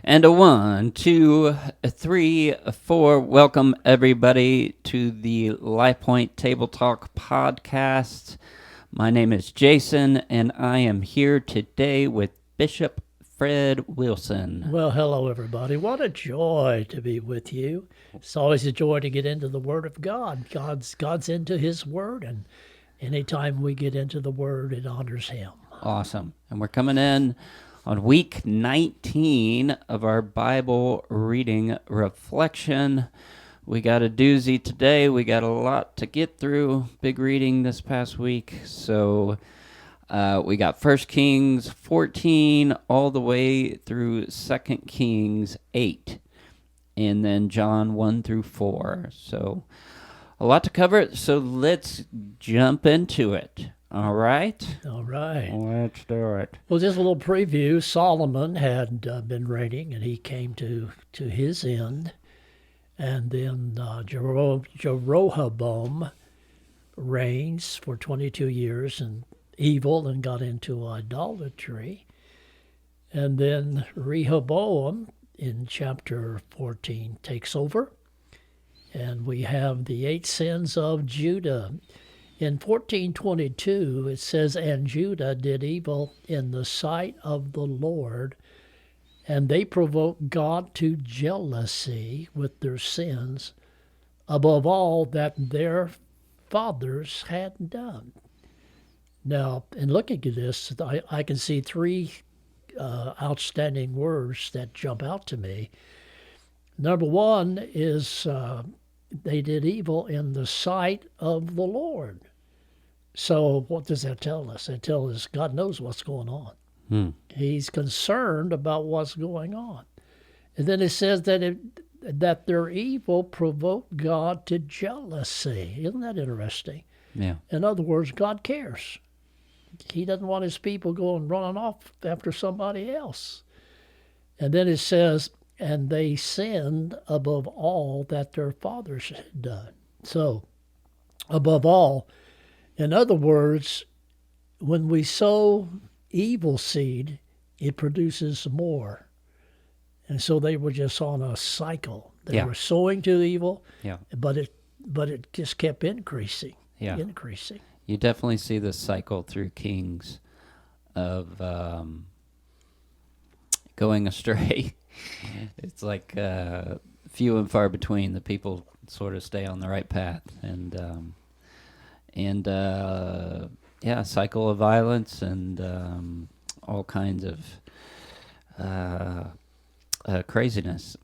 And a one, two, a three, a four. Welcome everybody to the Life Point Table Talk podcast. My name is Jason, and I am here today with Bishop Fred Wilson. Well, hello everybody. What a joy to be with you. It's always a joy to get into the Word of God. God's into His Word, and anytime we get into the Word, it honors Him. Awesome. And we're coming in on week 19 of our Bible reading reflection. We got a doozy today. We got a lot to get through. Big reading this past week. So we got 1Kings 14 all the way through 2Kings 8. And then John 1 through 4. So a lot to cover. So let's jump into it. All right? All right. Let's do it. Well, just a little preview. Solomon had been reigning, and he came to his end. And then Jeroboam reigns for 22 years in evil and got into idolatry. And then Rehoboam in chapter 14 takes over. And we have the 8 sins of Judah. In 14:22, it says, "And Judah did evil in the sight of the Lord, and they provoked God to jealousy with their sins, above all that their fathers had done." Now, in looking at this, I can see 3 outstanding words that jump out to me. Number 1 is they did evil in the sight of the Lord. So what does that tell us? It tells us God knows what's going on. He's concerned about what's going on. And then it says that their evil provoked God to jealousy. Isn't that interesting? Yeah. In other words, God cares. He doesn't want his people going running off after somebody else. And then it says, and they sinned above all that their fathers had done. So, above all, in other words, when we sow evil seed, it produces more. And so they were just on a cycle. They were sowing to evil, but it just kept increasing. You definitely see this cycle through Kings of going astray. It's like few and far between. The people sort of stay on the right path, and cycle of violence and all kinds of craziness.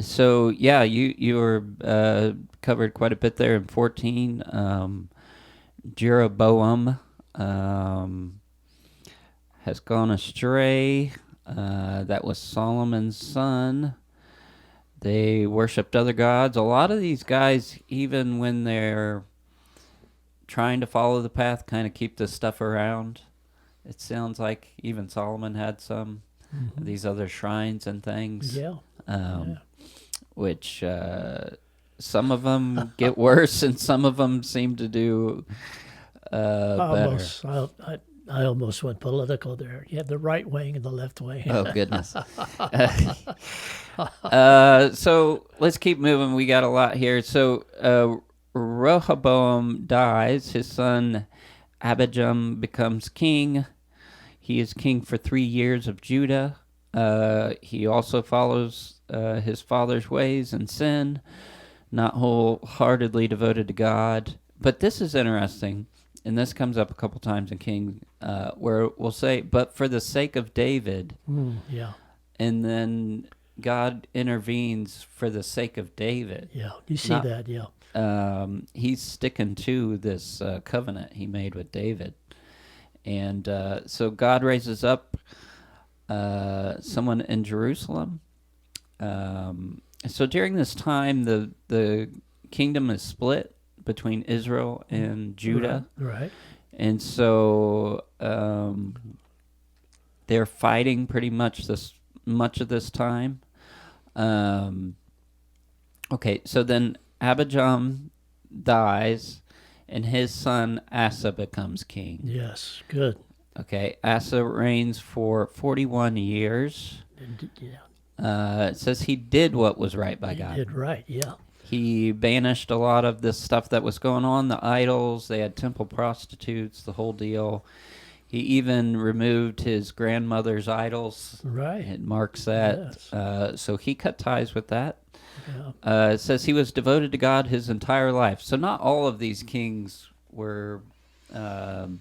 So yeah, you were covered quite a bit there in 14. Jeroboam has gone astray. That was Solomon's son. They worshipped other gods. A lot of these guys, even when they're trying to follow the path, kind of keep this stuff around. It sounds like even Solomon had some of these other shrines and things. Which some of them get worse, and some of them seem to do better. I almost went political there. You have the right wing and the left wing. Oh, goodness. So let's keep moving. We got a lot here. So Rehoboam dies. His son Abijam becomes king. He is king for 3 years of Judah. He also follows his father's ways and sin, not wholeheartedly devoted to God. But this is interesting. And this comes up a couple times in King, where we'll say, but for the sake of David. And then God intervenes for the sake of David. Yeah, you see that, yeah. He's sticking to this covenant he made with David. And so God raises up someone in Jerusalem. So during this time, the kingdom is split between Israel and Judah. Right. And so they're fighting pretty much of this time. Okay, so then Abijam dies, and his son Asa becomes king. Yes, good. Okay, Asa reigns for 41 years. Yeah, It says he did what was right by he God. did right. Yeah, He banished a lot of this stuff that was going on, the idols, they had temple prostitutes, the whole deal. He even removed his grandmother's idols. right. It marks that. Yes. So he cut ties with that. Yeah. It says he was devoted to God his entire life. So not all of these kings were um,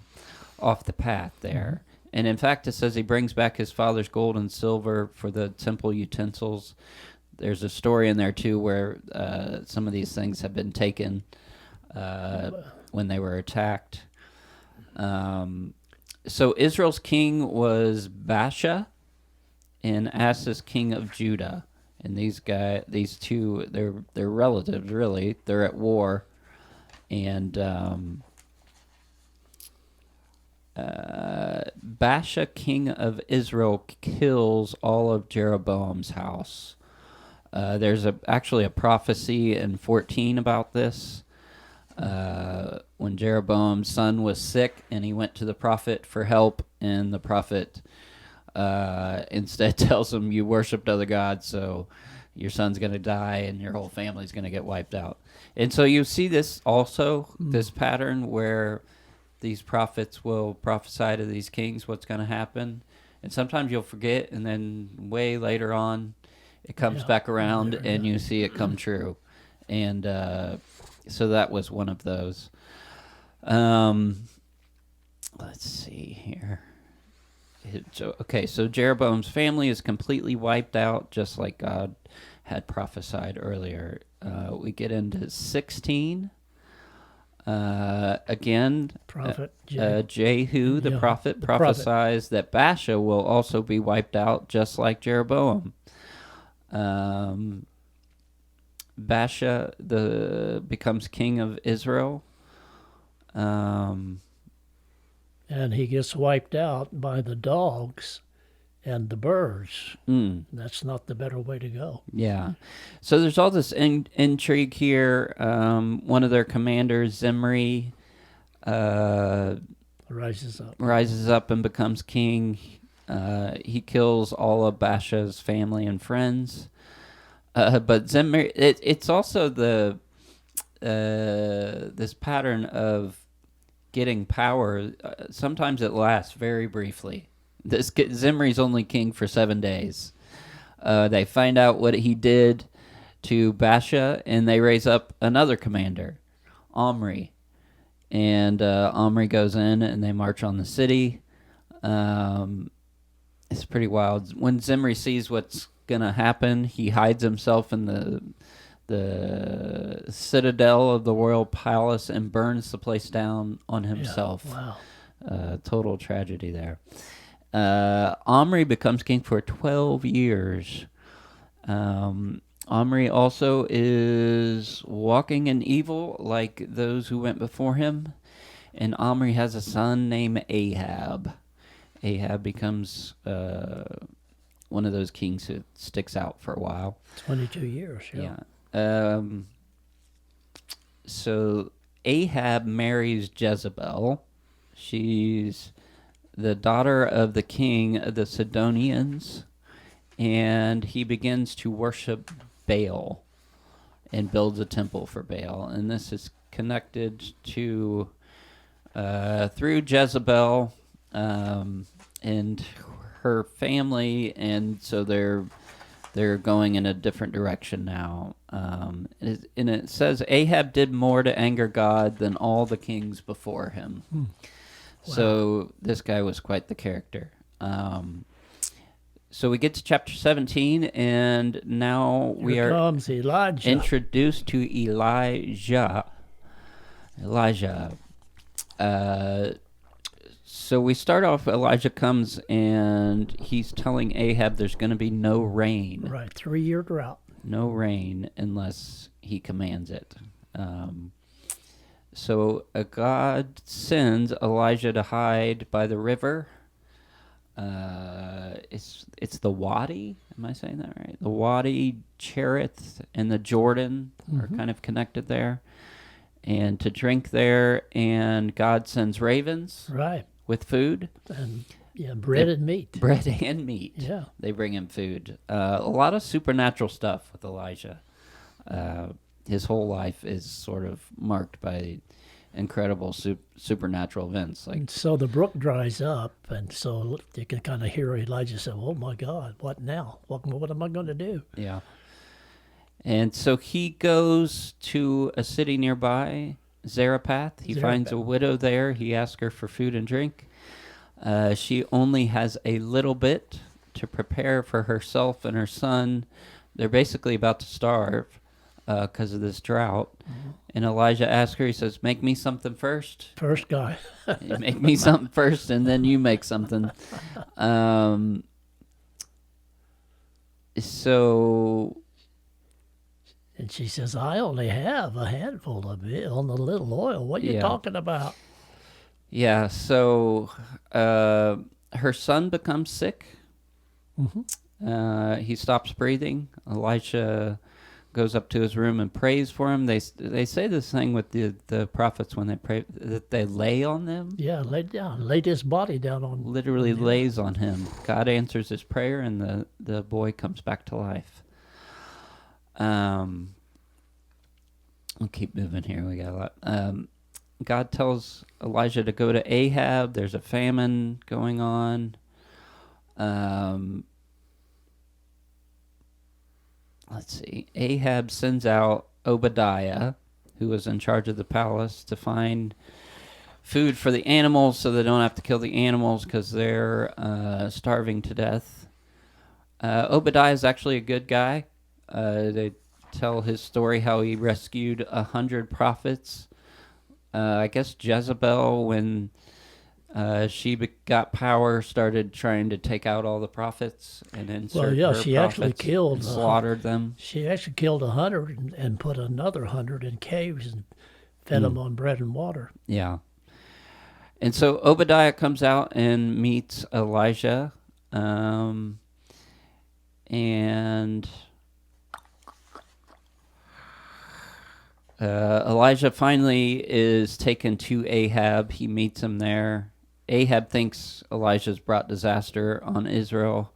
off the path there. And in fact, it says he brings back his father's gold and silver for the temple utensils. There's a story in there too where some of these things have been taken when they were attacked. So Israel's king was Baasha, and Asa's king of Judah. And these two, they're relatives really. They're at war, and Baasha, king of Israel, kills all of Jeroboam's house. There's actually a prophecy in 14 about this. When Jeroboam's son was sick, and he went to the prophet for help, and the prophet instead tells him, "You worshipped other gods, so your son's going to die, and your whole family's going to get wiped out." And so you see this also, this pattern where these prophets will prophesy to these kings what's going to happen, and sometimes you'll forget, and then way later on, it comes back around, and you see it come true. And so that was one of those. Let's see here. So Jeroboam's family is completely wiped out, just like God had prophesied earlier. We get into 16. Again, Prophet Jehu, the prophet, prophesies that Baasha will also be wiped out, just like Jeroboam. Baasha becomes king of Israel. And he gets wiped out by the dogs and the birds. That's not the better way to go. Yeah. So there's all this intrigue here. One of their commanders, Zimri, Rises up and becomes king. He kills all of Baasha's family and friends. But Zimri, it's also this pattern of getting power. Sometimes it lasts very briefly. Zimri's only king for 7 days. They find out what he did to Baasha, and they raise up another commander, Omri. And Omri goes in, and they march on the city. It's pretty wild. When Zimri sees what's gonna happen, he hides himself in the citadel of the royal palace and burns the place down on himself. Yeah, wow. Total tragedy there. Omri becomes king for 12 years. Omri also is walking in evil like those who went before him. And Omri has a son named Ahab. Ahab becomes one of those kings who sticks out for a while. 22 years, yeah. So Ahab marries Jezebel. She's the daughter of the king of the Sidonians, and he begins to worship Baal and builds a temple for Baal. And this is connected to through Jezebel and her family, and so they're going in a different direction now. And it says Ahab did more to anger God than all the kings before him. Wow. So this guy was quite the character. So we get to chapter 17, and now we Here are comes Elijah. Introduced to Elijah. So we start off, Elijah comes, and he's telling Ahab there's going to be no rain. Right, 3-year drought. No rain unless he commands it. So God sends Elijah to hide by the river. It's the Wadi. Am I saying that right? The Wadi, Cherith, and the Jordan are kind of connected there. And to drink there, and God sends ravens. Right. with food. And bread and meat. Bread and meat. Yeah. They bring him food. A lot of supernatural stuff with Elijah. His whole life is sort of marked by incredible supernatural events. Like, And so the brook dries up, and so you can kind of hear Elijah say, "Oh my God, what now? What am I going to do?" yeah. And so he goes to a city nearby, Zarephath. He finds a widow there. He asks her for food and drink. She only has a little bit to prepare for herself and her son. They're basically about to starve because of this drought. Mm-hmm. And Elijah asks her, he says, make me something first. First guy. Make me something first, and then you make something. So... And she says, I only have a handful of it on the little oil. What are you talking about? Yeah, so her son becomes sick. Mm-hmm. He stops breathing. Elisha goes up to his room and prays for him. They say this thing with the prophets when they pray, that they lay on them. Yeah, laid his body down on. Literally lays on him. God answers his prayer, and the boy comes back to life. We'll keep moving here. We got a lot. God tells Elijah to go to Ahab. There's a famine going on. Let's see. Ahab sends out Obadiah, who was in charge of the palace, to find food for the animals so they don't have to kill the animals because they're starving to death. Obadiah is actually a good guy. They tell his story how he rescued 100 prophets. I guess Jezebel, when she got power, started trying to take out all the prophets and insert her she actually killed and slaughtered them. She actually killed 100 and put another 100 in caves and fed them on bread and water. Yeah. And so Obadiah comes out and meets Elijah, and Elijah finally is taken to Ahab. He meets him there. Ahab thinks Elijah's brought disaster on Israel,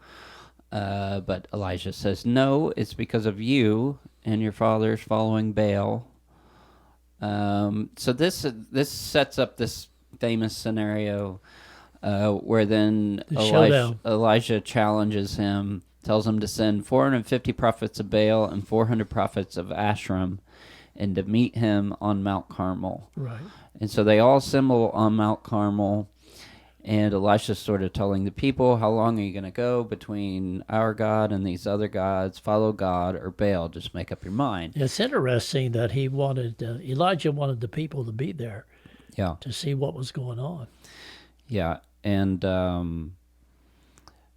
but Elijah says, no, it's because of you and your fathers following Baal. So this sets up this famous scenario where then Elijah challenges him, tells him to send 450 prophets of Baal and 400 prophets of Ashram, and to meet him on Mount Carmel. Right. And so they all assemble on Mount Carmel, and Elisha's sort of telling the people, how long are you going to go between our God and these other gods? Follow God or Baal. Just make up your mind. It's interesting that Elijah wanted the people to be there to see what was going on. Yeah, and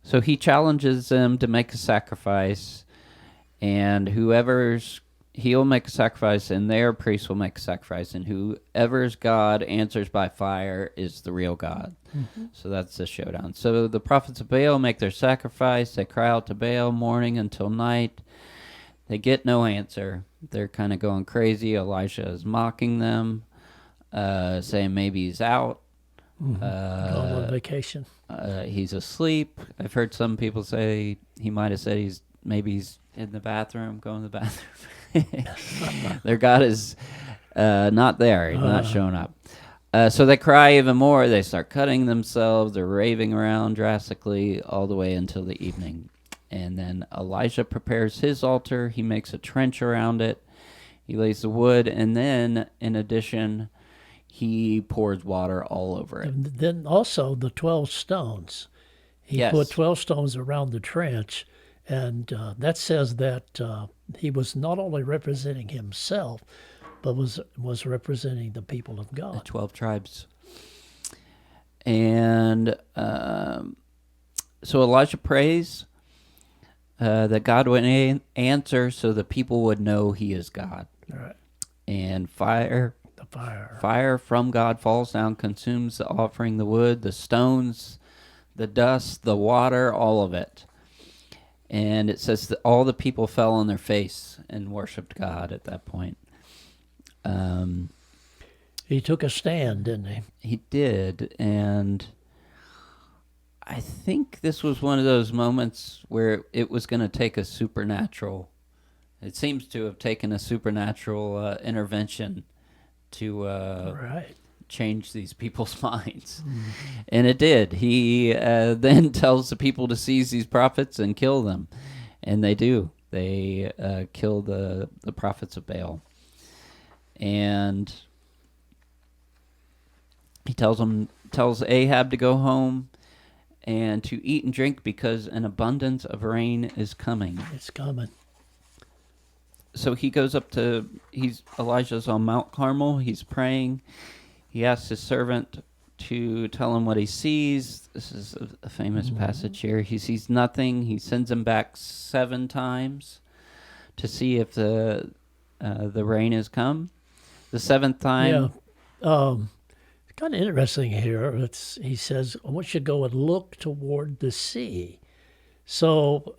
so he challenges them to make a sacrifice, and he'll make a sacrifice, and their priest will make a sacrifice, and whoever's God answers by fire is the real God. Mm-hmm. So that's the showdown. So the prophets of Baal make their sacrifice. They cry out to Baal morning until night. They get no answer. They're kind of going crazy. Elisha is mocking them, saying maybe he's out. Mm-hmm. Going on vacation. He's asleep. I've heard some people say he might have said he's in the bathroom, going to the bathroom. Their God is not there. He's not showing up. So they cry even more. They start cutting themselves. They're raving around drastically all the way until the evening. And then Elijah prepares his altar. He makes a trench around it. He lays the wood. And then, in addition, he pours water all over it. And then also the 12 stones. He put 12 stones around the trench. And that says that he was not only representing himself, but was representing the people of God. The 12 tribes. And so Elijah prays that God would answer so the people would know he is God. All right. And fire from God falls down, consumes the offering, the wood, the stones, the dust, the water, all of it. And it says that all the people fell on their face and worshipped God at that point. He took a stand, didn't he? He did, and I think this was one of those moments where it was going to take a supernatural. It seems to have taken a supernatural intervention to Right. change these people's minds. And it did. He then tells the people to seize these prophets and kill them. And they do. They kill the prophets of Baal. And he tells Ahab to go home and to eat and drink because an abundance of rain is coming. It's coming. So he goes up to Elijah's on Mount Carmel. He's praying. He asks his servant to tell him what he sees. This is a famous passage here. He sees nothing. He sends him back 7 times to see if the rain has come. The 7th time, Yeah. It's kind of interesting here. He says, I want you to go and look toward the sea. So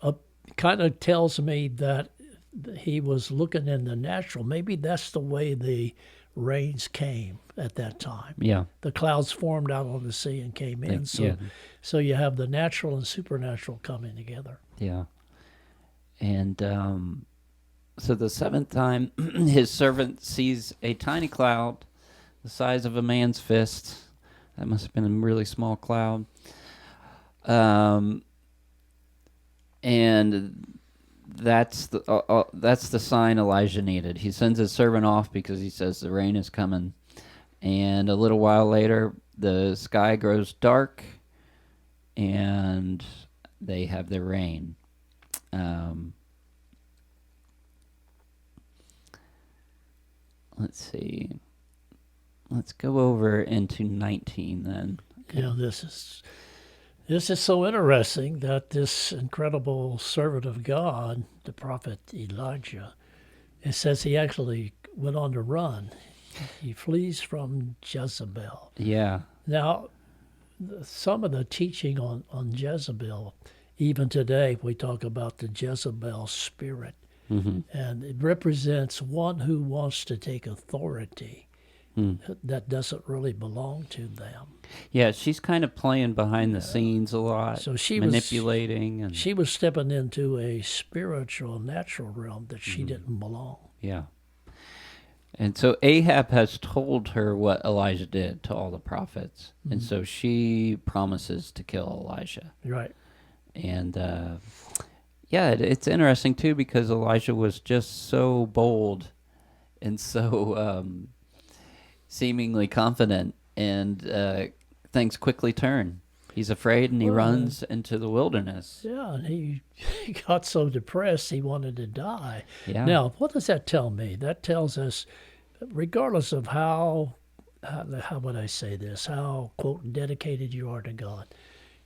kind of tells me that he was looking in the natural. Maybe that's the way the rains came at that time. yeah, The clouds formed out on the sea and came in. yeah, So you have the natural and supernatural coming together. yeah. And so the 7th time, his servant sees a tiny cloud the size of a man's fist. That must have been a really small cloud. And that's the sign Elijah needed. He sends his servant off because he says the rain is coming. And a little while later, the sky grows dark, and they have their rain. Let's see. Let's go over into 19 then. This is so interesting that this incredible servant of God, the prophet Elijah, it says he actually went on to run. He flees from Jezebel. Yeah. Now, some of the teaching on Jezebel, even today, we talk about the Jezebel spirit. Mm-hmm. And it represents one who wants to take authority that doesn't really belong to them. Yeah, she's kind of playing behind the scenes a lot, So she manipulating. she was stepping into a spiritual, natural realm that she didn't belong. Yeah. And so Ahab has told her what Elijah did to all the prophets. And so she promises to kill Elijah. Right. And it's interesting too because Elijah was just so bold and so seemingly confident, and things quickly turn. He's afraid and he runs into the wilderness. Yeah, and he got so depressed he wanted to die. Yeah. Now, what does that tell me? That tells us, regardless of how would I say this, how, quote, dedicated you are to God,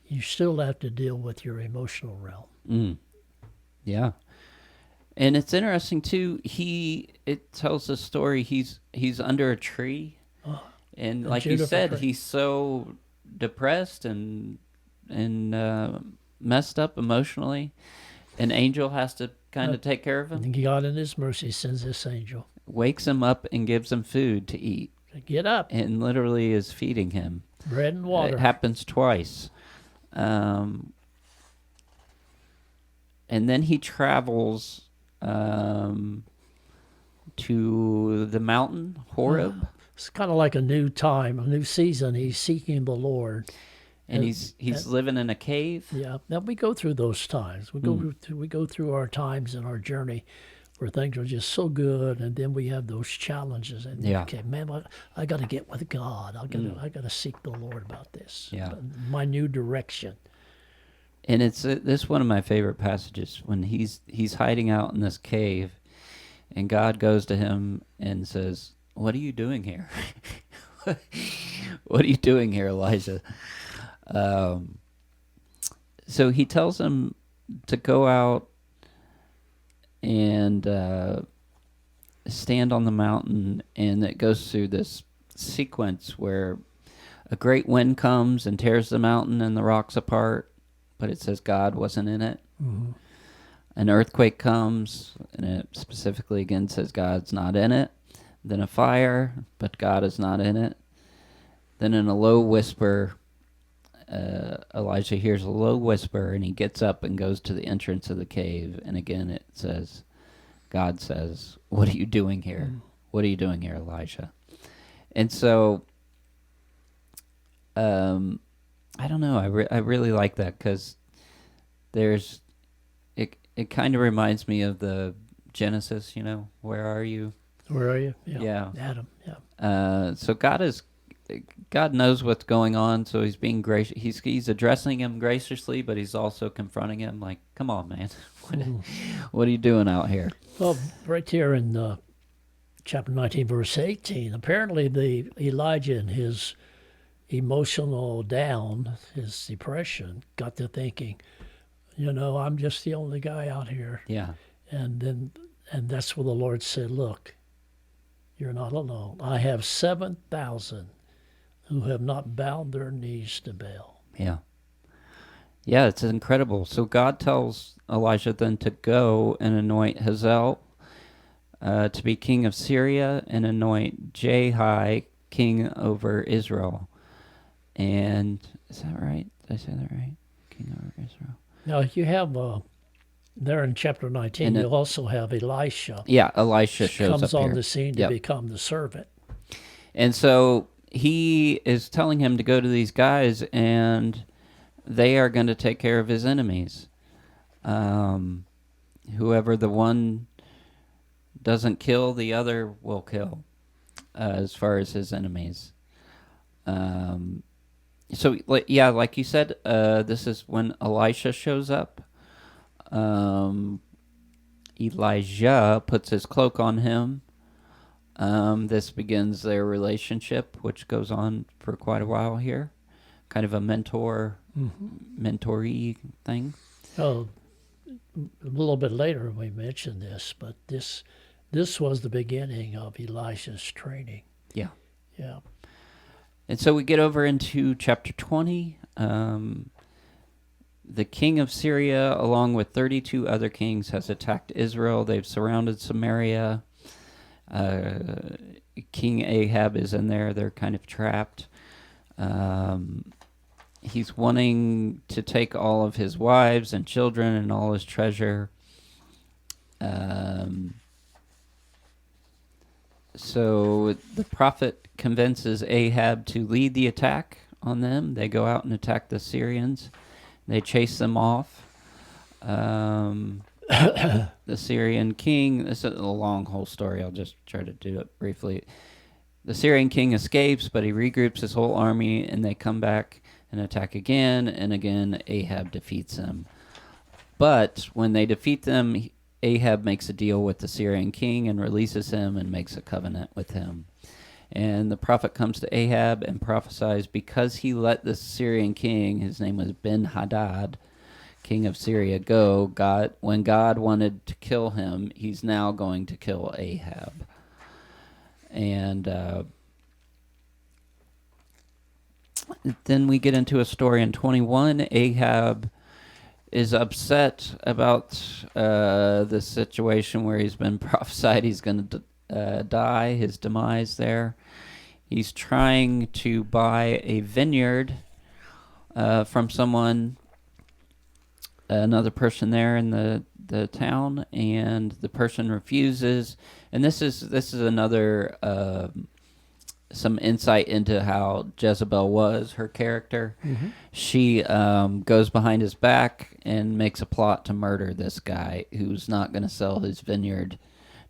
you still have to deal with your emotional realm. Yeah. And it's interesting too, it tells the story, he's under a tree. And like you said, tree. He's so depressed and messed up emotionally. An angel has to kind of take care of him. God in his mercy sends this angel. Wakes him up and gives him food to eat. Get up. And literally is feeding him. Bread and water. It happens twice. And then he travels to the mountain, Horeb. It's kind of like a new time, a new season. He's seeking the Lord. And he's living in a cave. Yeah. Now we go through those times. We go through our times in our journey where things are just so good, and then we have those challenges. And okay, man, I got to get with God. I got to seek the Lord about this. Yeah. My new direction. And it's this one of my favorite passages when he's hiding out in this cave, and God goes to him and says, "What are you doing here? What are you doing here, Elijah?" So he tells him to go out and stand on the mountain, and it goes through this sequence where a great wind comes and tears the mountain and the rocks apart, but it says God wasn't in it. Mm-hmm. An earthquake comes, and it specifically again says God's not in it. Then a fire, but God is not in it. Then in a low whisper, Elijah hears a low whisper, and he gets up and goes to the entrance of the cave. And again, it says, God says, "What are you doing here? What are you doing here, Elijah?" And so, I don't know. I really like that because there's it. It kind of reminds me of the Genesis. Where are you? Where are you? Yeah. Adam. Yeah. So God knows what's going on. So he's being gracious. He's addressing him graciously, but he's also confronting him. Like, come on, man, what are you doing out here? Well, right here in chapter 19, verse 18, apparently the Elijah and his emotional down, his depression, got to thinking, I'm just the only guy out here. Yeah. And that's where the Lord said, look, you're not alone. I have 7,000 who have not bowed their knees to Baal. Yeah. Yeah, it's incredible. So God tells Elijah then to go and anoint Hazael to be king of Syria and anoint Jehi king over Israel. And is that right? Did I say that right? King over Israel. Now, you have there in chapter 19, And you'll also have Elisha. Yeah, Elisha shows comes up on here. the scene to become the servant. And so he is telling him to go to these guys, and they are going to take care of his enemies. Whoever the one doesn't kill, the other will kill, as far as his enemies. So, yeah, like you said, this is when Elisha shows up. Elijah puts his cloak on him. This begins their relationship, which goes on for quite a while here. Kind of a mentoree thing. Oh, a little bit later we mentioned this, but this was the beginning of Elisha's training. Yeah. Yeah. And so we get over into chapter 20. The king of Syria, along with 32 other kings, has attacked Israel. They've surrounded Samaria. King Ahab is in there. They're kind of trapped. He's wanting to take all of his wives and children and all his treasure. So the prophet convinces Ahab to lead the attack on them. They go out and attack the Syrians. They chase them off. The Syrian king, this is a long whole story. I'll just try to do it briefly. The Syrian king escapes, but he regroups his whole army, and they come back and attack again, and again Ahab defeats them. But when they defeat them, Ahab makes a deal with the Syrian king and releases him and makes a covenant with him. And the prophet comes to Ahab and prophesies, because he let the Syrian king, his name was Ben-Hadad, king of Syria, go, when God wanted to kill him, he's now going to kill Ahab. And then we get into a story in 21. Ahab is upset about the situation where he's been prophesied he's going to die, his demise there. He's trying to buy a vineyard from someone, another person there in the town, and the person refuses. And this is another some insight into how Jezebel was, her character. Mm-hmm. She goes behind his back and makes a plot to murder this guy who's not going to sell his vineyard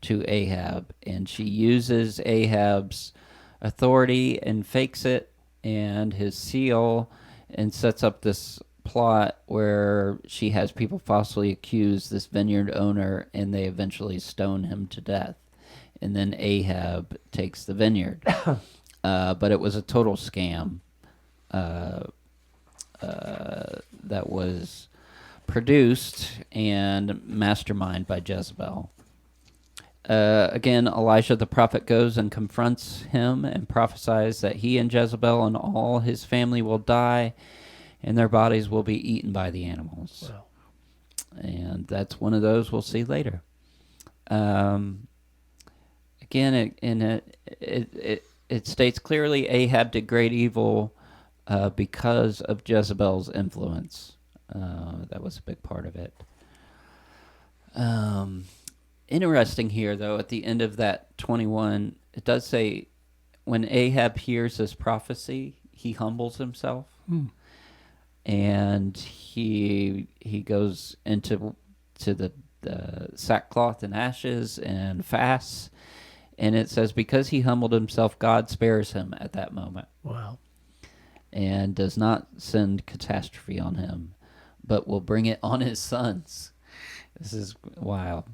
to Ahab. And she uses Ahab's authority and fakes it and his seal and sets up this plot where she has people falsely accuse this vineyard owner, and they eventually stone him to death. And then Ahab takes the vineyard. But it was a total scam that was produced and masterminded by Jezebel. Again, Elisha the prophet goes and confronts him and prophesies that he and Jezebel and all his family will die, and their bodies will be eaten by the animals. Wow. And that's one of those we'll see later. Again, it states clearly Ahab did great evil because of Jezebel's influence. That was a big part of it. Um, Interesting here, though, at the end of that 21, it does say when Ahab hears this prophecy, he humbles himself. And he goes into the sackcloth and ashes and fasts. And it says, because he humbled himself, God spares him at that moment. Wow. And does not send catastrophe on him, but will bring it on his sons. This is wild.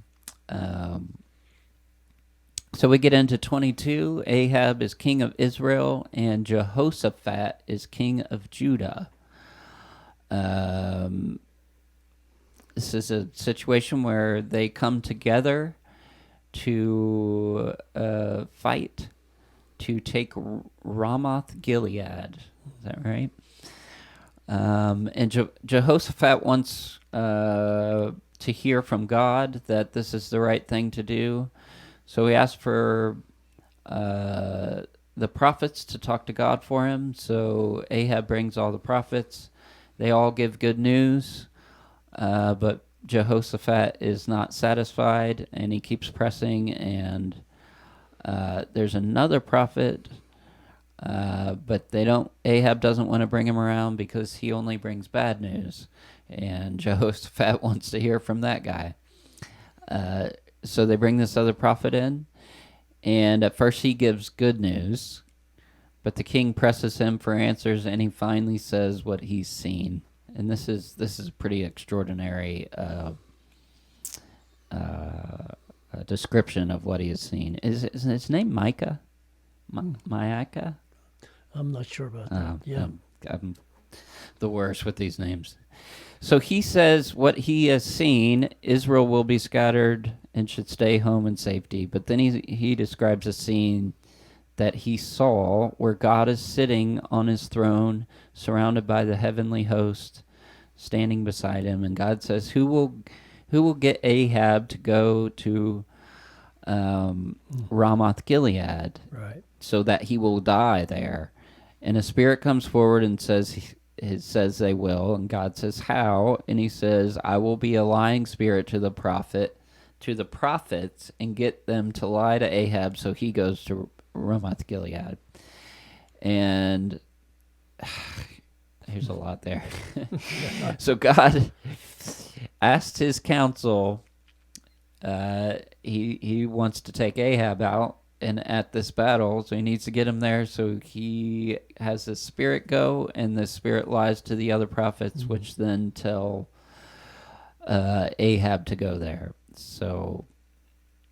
So we get into 22. Ahab is king of Israel, and Jehoshaphat is king of Judah. This is a situation where they come together to fight to take Ramoth Gilead. Is that right? And Jehoshaphat wants to hear from God that this is the right thing to do. So he asks for the prophets to talk to God for him. So Ahab brings all the prophets. They all give good news, but Jehoshaphat is not satisfied, and he keeps pressing. And there's another prophet, but they don't. Ahab doesn't want to bring him around because he only brings bad news, and Jehoshaphat wants to hear from that guy. So they bring this other prophet in, and at first he gives good news, but the king presses him for answers, and he finally says what he's seen. And this is a pretty extraordinary description of what he has seen. Is his name Micah? Micah? I'm not sure about that. Yeah. I'm the worst with these names. So he says what he has seen, Israel will be scattered and should stay home in safety. But then he describes a scene that he saw where God is sitting on his throne, surrounded by the heavenly host, standing beside him. And God says, who will get Ahab to go to Ramoth Gilead, Right. so that he will die there? And a spirit comes forward and says they will, and God says, how? And he says, I will be a lying spirit to the prophets, and get them to lie to Ahab, so he goes to Ramoth Gilead. And there's a lot there. So God asked his council. He wants to take Ahab out and at this battle, so he needs to get him there. So he has the spirit go, and the spirit lies to the other prophets, which then tell Ahab to go there. So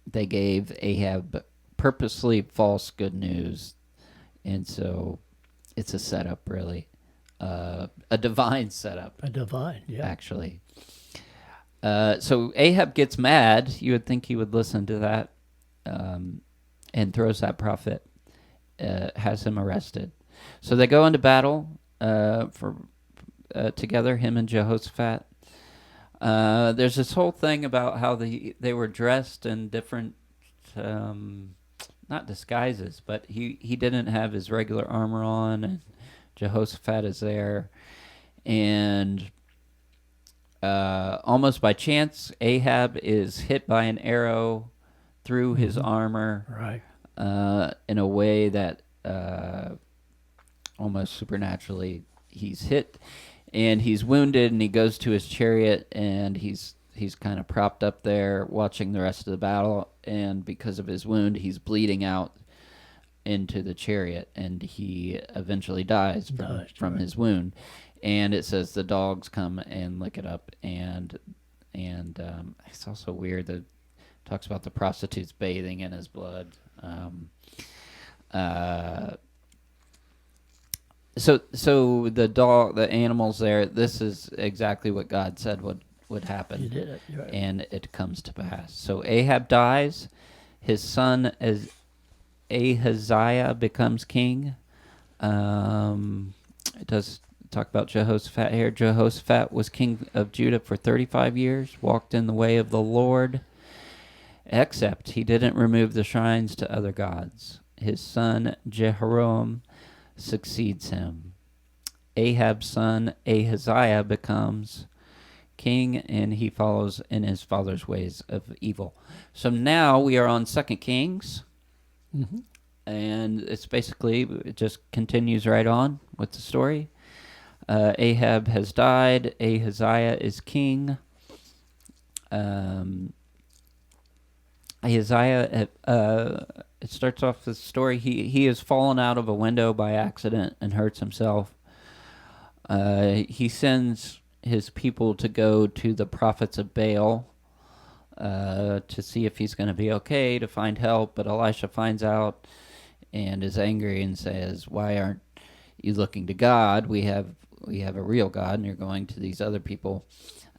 they gave Ahab purposely false good news, and so it's a setup, really, a divine setup. A divine, yeah. Actually. So Ahab gets mad. You would think he would listen to that, and throws that prophet, has him arrested. So they go into battle together, him and Jehoshaphat. There's this whole thing about how they were dressed in different, not disguises, but he didn't have his regular armor on, and Jehoshaphat is there. And almost by chance, Ahab is hit by an arrow through his armor, right, in a way that almost supernaturally he's hit, and he's wounded, and he goes to his chariot, and he's kind of propped up there watching the rest of the battle, and because of his wound, he's bleeding out into the chariot, and he eventually dies from right. his wound. And it says the dogs come and lick it up, and it's also weird that it talks about the prostitutes bathing in his blood. So the animals there. This is exactly what God said would happen. You did it, right. And it comes to pass. So Ahab dies. His son Ahaziah becomes king. It does talk about Jehoshaphat here. Jehoshaphat was king of Judah for 35 years, walked in the way of the Lord, except he didn't remove the shrines to other gods. His son Jehoram succeeds him. Ahab's son Ahaziah becomes king, and he follows in his father's ways of evil. So now we are on 2 Kings, Mm-hmm. and it's basically, it just continues right on with the story. Ahab has died. Ahaziah is king. Um, Ahaziah, it starts off the story. He has fallen out of a window by accident and hurts himself. He sends his people to go to the prophets of Baal to see if he's going to be okay, to find help. But Elisha finds out and is angry and says, "Why aren't you looking to God? We have a real God, and you're going to these other people.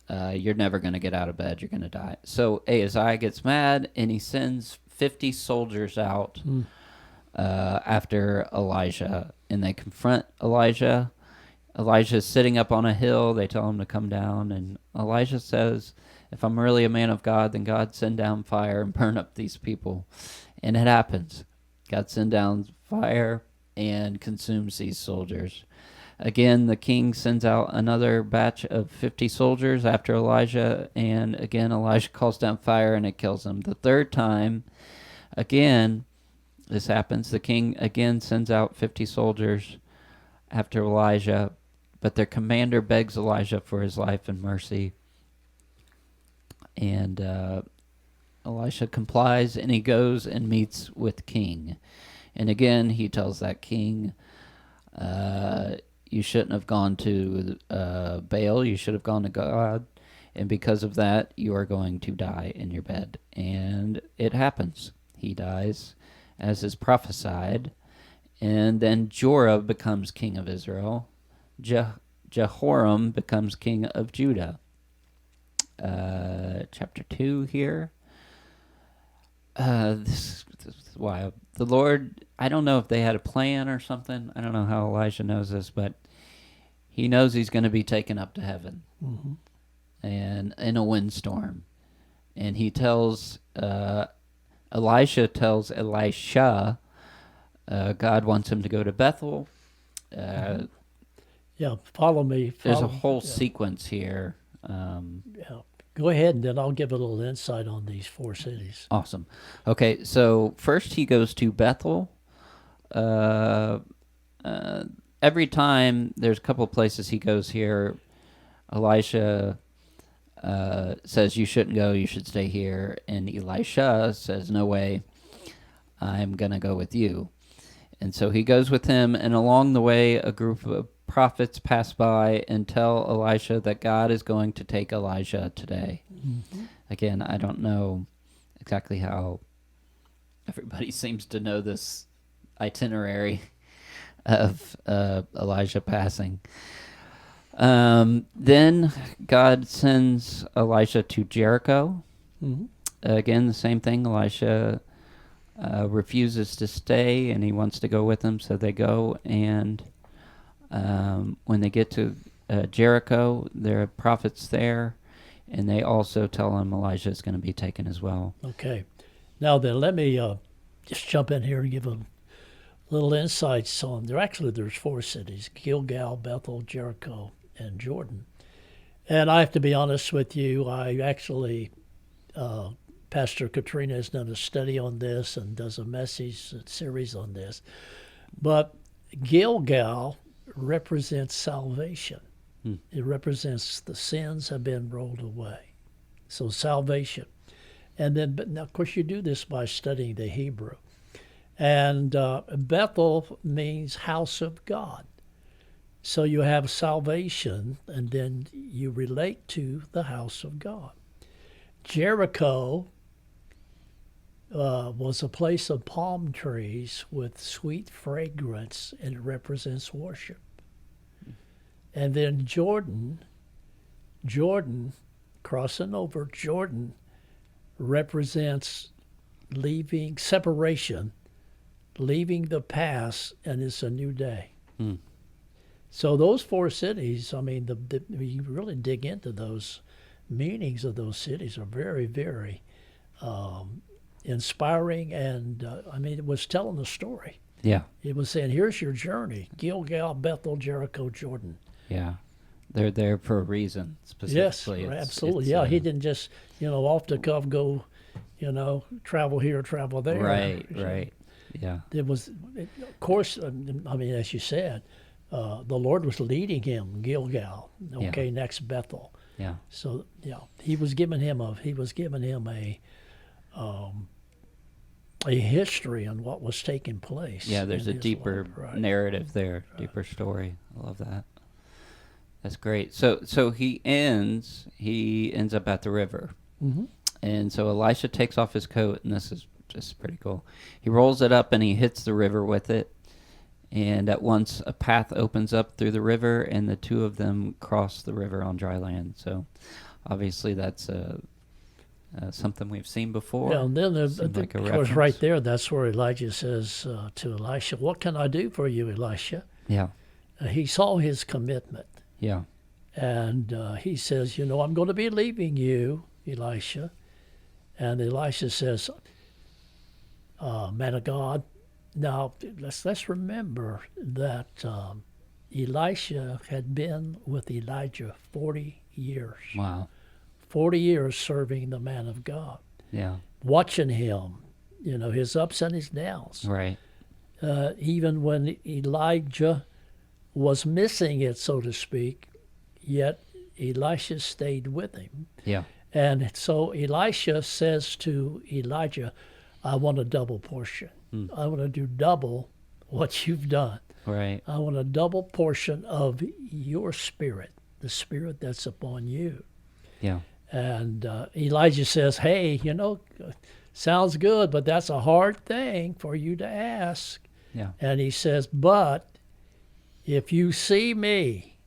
You're never going to get out of bed. You're going to die." So Ahaziah gets mad, and he sends 50 soldiers out after Elijah, and they confront Elijah. Elijah's sitting up on a hill. They tell him to come down, and Elijah says, "If I'm really a man of God, then God send down fire and burn up these people." And it happens. God sends down fire and consumes these soldiers. Again, the king sends out another batch of 50 soldiers after Elijah, and again, Elijah calls down fire and it kills them. The third time, again, this happens. The king again sends out 50 soldiers after Elijah, but their commander begs Elijah for his life and mercy. And Elisha complies, and he goes and meets with the king. And again, he tells that king, you shouldn't have gone to Baal, you should have gone to God. And because of that, you are going to die in your bed. And it happens. He dies, as is prophesied. And then Joram becomes king of Israel. Jehoram becomes king of Judah. Chapter 2 here. This is wild. The Lord, I don't know if they had a plan or something. I don't know how Elijah knows this, but he knows he's going to be taken up to heaven, and in a windstorm. And he tells, Elisha tells Elisha, God wants him to go to Bethel. Yeah, follow me. There's a whole sequence here. Yeah. Go ahead, and then I'll give a little insight on these 4 cities. Awesome. Okay, so first he goes to Bethel. Every time there's a couple of places he goes here, Elisha says, "You shouldn't go, you should stay here." And Elisha says, "No way, I'm going to go with you." And so he goes with him, and along the way, a group of prophets pass by and tell Elisha that God is going to take Elijah today. Mm-hmm. Again, I don't know exactly how everybody seems to know this itinerary of Elijah passing. Then God sends Elisha to Jericho. Mm-hmm. Again, the same thing. Elisha refuses to stay, and he wants to go with them, so they go. And when they get to Jericho, there are prophets there, and they also tell him Elijah is going to be taken as well. Okay. Now then, let me just jump in here and give a little insights on. There's 4 cities: Gilgal, Bethel, Jericho, and Jordan. And I have to be honest with you, I actually, Pastor Katrina has done a study on this and does a message series on this. But Gilgal represents salvation. It represents the sins have been rolled away. So salvation. And then, but now, of course, you do this by studying the Hebrew. And Bethel means house of God. So you have salvation, and then you relate to the house of God. Jericho was a place of palm trees with sweet fragrance, and it represents worship. And then Jordan, crossing over Jordan, represents separation, leaving the past, and it's a new day. So those 4 cities, I mean, you really dig into those meanings of those cities are very, very inspiring, and I mean, it was telling a story. Yeah. It was saying, here's your journey: Gilgal, Bethel, Jericho, Jordan. Yeah. They're there for a reason, Yes, specifically. absolutely. It's Yeah, he didn't just, off the cuff go, travel here, travel there. right, right. Yeah. It was, of course, I mean, as you said, the Lord was leading him, Gilgal. Yeah. Okay, next Bethel. Yeah. So yeah, he was giving him a history on what was taking place. Yeah, there's in a his deeper life. Right. narrative there, deeper story. I love that. That's great. So he ends up at the river. Mm-hmm. And so Elisha takes off his coat, and this is just pretty cool. He rolls it up and he hits the river with it. And at once a path opens up through the river, and the two of them cross the river on dry land. So obviously that's something we've seen before. Yeah, and then Seemed like a of course, reference. right there, that's where Elijah says to Elisha, "What can I do for you, Elisha?" Yeah, He saw his commitment, yeah, and he says, "I'm going to be leaving you, Elisha." And Elisha says, "Man of God." Now let's remember that Elisha had been with Elijah 40 years. wow, 40 years serving the man of God, yeah, watching him, his ups and his downs. right, Even when Elijah was missing it, so to speak, yet Elisha stayed with him. yeah, And so Elisha says to Elijah, "I want a double portion. I want to do double what you've done. right, I want a double portion of your spirit, the spirit that's upon you." yeah, And Elijah says, "Hey, sounds good, but that's a hard thing for you to ask." yeah, And he says, "But if you see me,"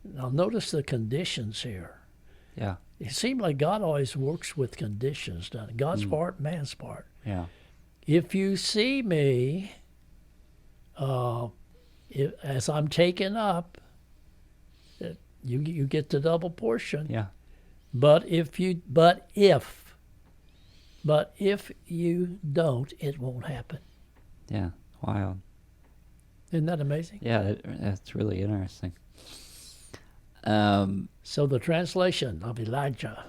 now notice the conditions here. yeah, It seems like God always works with conditions, doesn't it? God's part, man's part. yeah, If you see me, as I'm taken up, you get the double portion. yeah, But if you don't, it won't happen. yeah. Wild. Isn't that amazing? Yeah, that's really interesting. So the translation of Elijah.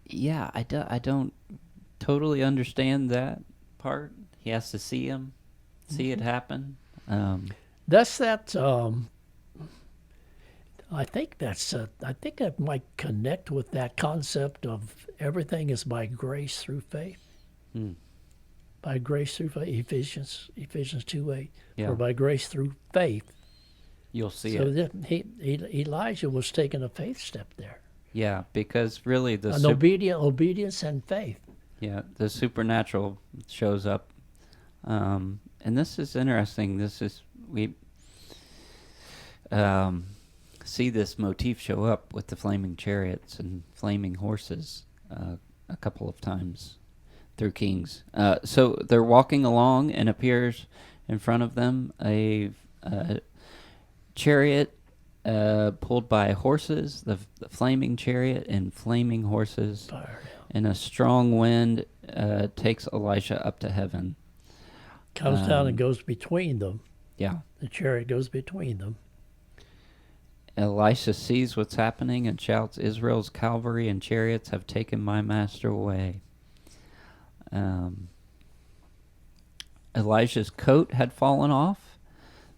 Yeah, I don't totally understand that part. He has to see him, see it happen. That's that. I think that might connect with that concept of everything is by grace through faith. Hmm. By grace through faith, Ephesians 2:8. Yeah. For by grace through faith. You'll see So it. Elijah was taking a faith step there. Yeah, because really An obedience and faith. the supernatural shows up, and this is interesting. We see this motif show up with the flaming chariots and flaming horses a couple of times through Kings. So they're walking along, and appears in front of them a chariot pulled by horses, the flaming chariot and flaming horses, Fire. and a strong wind takes Elisha up to heaven. Comes down and goes between them. Yeah. The chariot goes between them. Elisha sees what's happening and shouts, "Israel's cavalry and chariots have taken my master away." Elijah's coat had fallen off,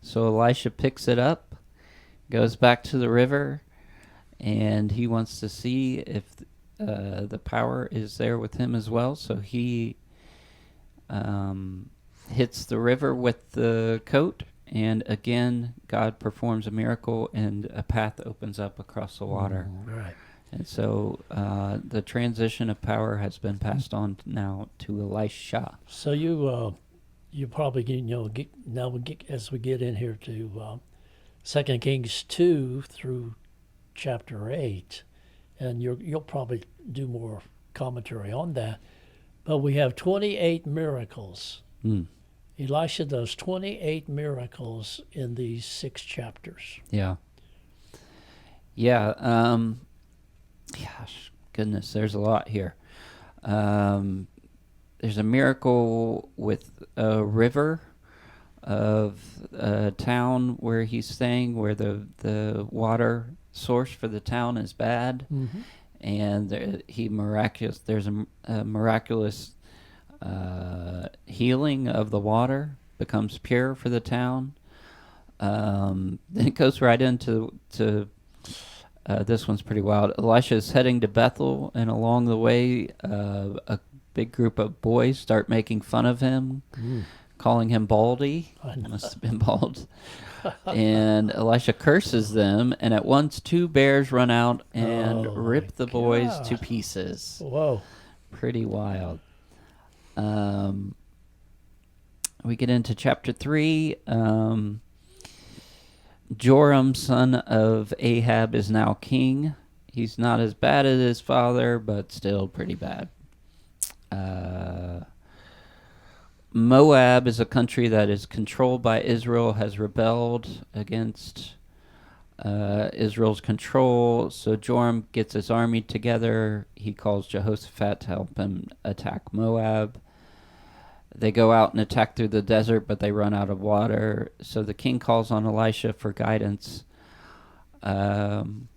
so Elisha picks it up, goes back to the river, and he wants to see if the power is there with him as well. So he hits the river with the coat, and again God performs a miracle, and a path opens up across the water. Right. And so the transition of power has been passed on now to Elisha. So you probably as we get in here to 2 Kings 2 through chapter 8, and you'll probably do more commentary on that. But we have 28 miracles. Mm. Elisha does 28 miracles in these 6 chapters. Yeah. Yeah. Gosh, goodness, there's a lot here. There's a miracle with a river of a town where he's staying, where the water source for the town is bad, Mm-hmm. and there's a miraculous healing of the water, becomes pure for the town. Then it goes right into this one's pretty wild. Elisha is heading to Bethel, and along the way, a big group of boys start making fun of him, Mm. calling him Baldy. I know. Must have been bald. And Elisha curses them, and at once two bears run out and Oh my rip the boys to God. pieces. Whoa. Pretty wild. Um, we get into chapter 3. Joram, son of Ahab, is now king. He's not as bad as his father, but still pretty bad. Uh, Moab is a country that is controlled by Israel, has rebelled against Israel's control. So Joram gets his army together. He calls Jehoshaphat to help him attack Moab. They go out and attack through the desert, but they run out of water. So the king calls on Elisha for guidance. Um,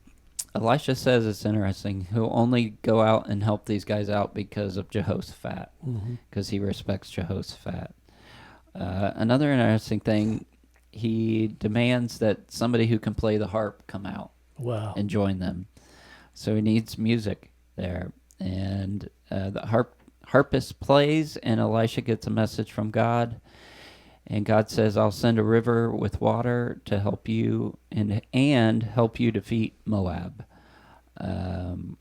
Elisha says it's interesting. He'll only go out and help these guys out because of Jehoshaphat, Mm-hmm. because he respects Jehoshaphat. Another interesting thing, he demands that somebody who can play the harp come out Wow. and join them. So he needs music there. And the harpist plays, and Elisha gets a message from God. And God says, I'll send a river with water to help you and help you defeat Moab. Um,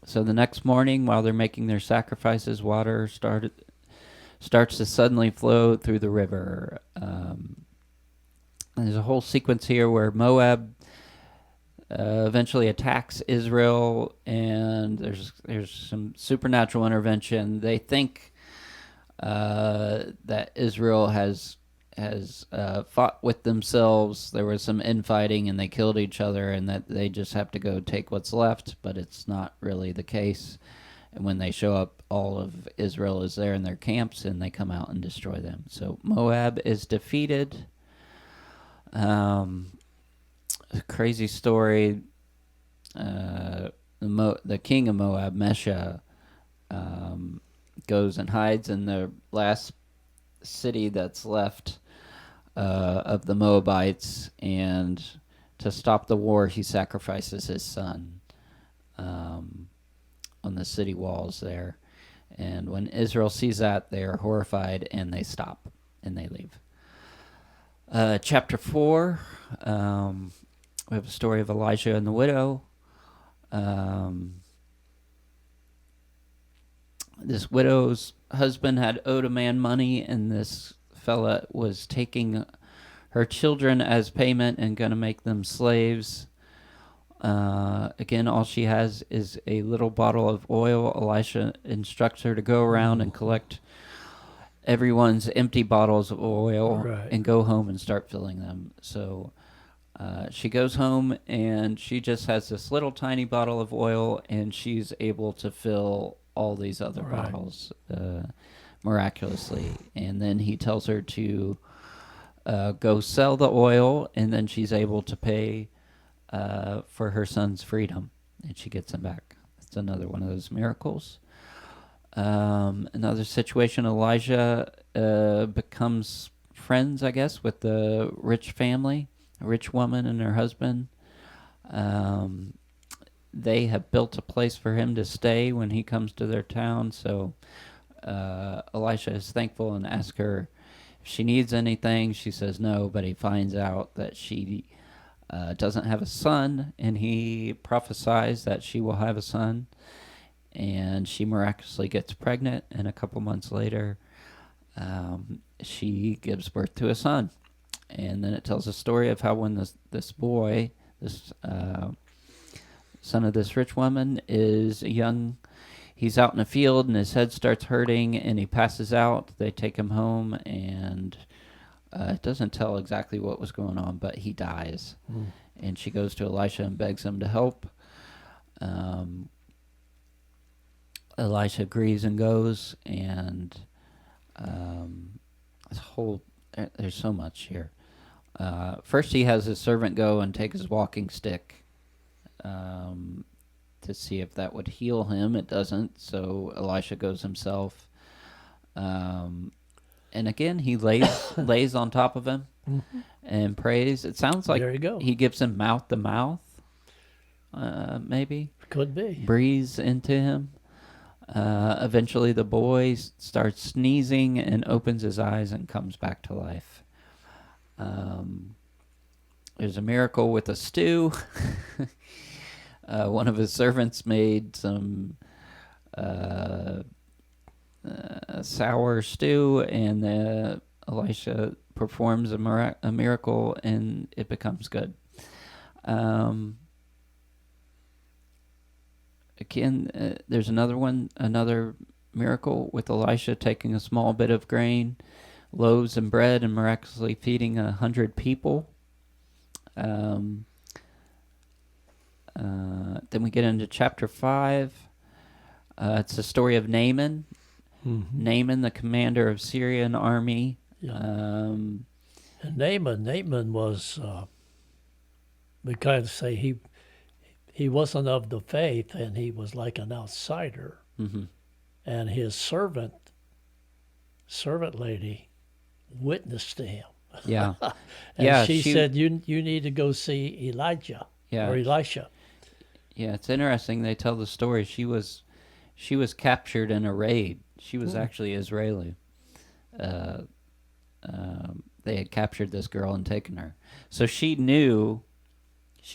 so the next morning, while they're making their sacrifices, water starts to suddenly flow through the river. There's a whole sequence here where Moab eventually attacks Israel, and there's some supernatural intervention. They think that Israel has fought with themselves. There was some infighting, and they killed each other, and that they just have to go take what's left. But it's not really the case. And when they show up, all of Israel is there in their camps, and they come out and destroy them. So Moab is defeated. A crazy story. The king of Moab, Mesha, goes and hides in the last city that's left of the Moabites, and to stop the war, he sacrifices his son on the city walls there. And when Israel sees that, they are horrified, and they stop and they leave. Chapter 4, we have a story of Elijah and the widow. This widow's husband had owed a man money, and this fella was taking her children as payment and going to make them slaves. Again, all she has is a little bottle of oil. Elisha instructs her to go around and collect everyone's empty bottles of oil Right. and go home and start filling them. So she goes home, and she just has this little tiny bottle of oil, and she's able to fill all these other Right. bottles miraculously. And then he tells her to go sell the oil, and then she's able to pay for her son's freedom, and she gets him back. It's another one of those miracles. Another situation, Elijah becomes friends, I guess, with the rich family, a rich woman and her husband. They have built a place for him to stay when he comes to their town, so Elisha is thankful and asks her if she needs anything. She says no, but he finds out that she doesn't have a son, and he prophesies that she will have a son, and she miraculously gets pregnant, and a couple months later she gives birth to a son. And then it tells a story of how when this boy, this son of this rich woman, is young, he's out in a field and his head starts hurting and he passes out. They take him home, and it doesn't tell exactly what was going on, but he dies. And she goes to Elisha and begs him to help. Elisha agrees and goes, and this whole There's so much here. First, he has his servant go and take his walking stick um, to see if that would heal him. It doesn't, so Elisha goes himself. Um, and again, he lays on top of him and prays. It sounds like There you go. he gives him mouth to mouth, maybe. Could be. Breathes into him. Eventually, the boy starts sneezing and opens his eyes and comes back to life. There's a miracle with a stew. One of his servants made some sour stew, and Elisha performs a miracle, and it becomes good. Again, there's another miracle with Elisha taking a small bit of grain, loaves and bread, and miraculously feeding 100 people. Then we get into chapter 5. It's the story of Naaman. Mm-hmm. Naaman, the commander of Syrian army. Yeah. And Naaman was, we kind of say he wasn't of the faith, and he was like an outsider. Mm-hmm. And his servant lady, witnessed to him. Yeah. And Yeah, she said, "You need to go see Elijah Yeah. or Elisha." Yeah, it's interesting. They tell the story. She was captured in a raid. She was actually Israeli. They had captured this girl and taken her, so she knew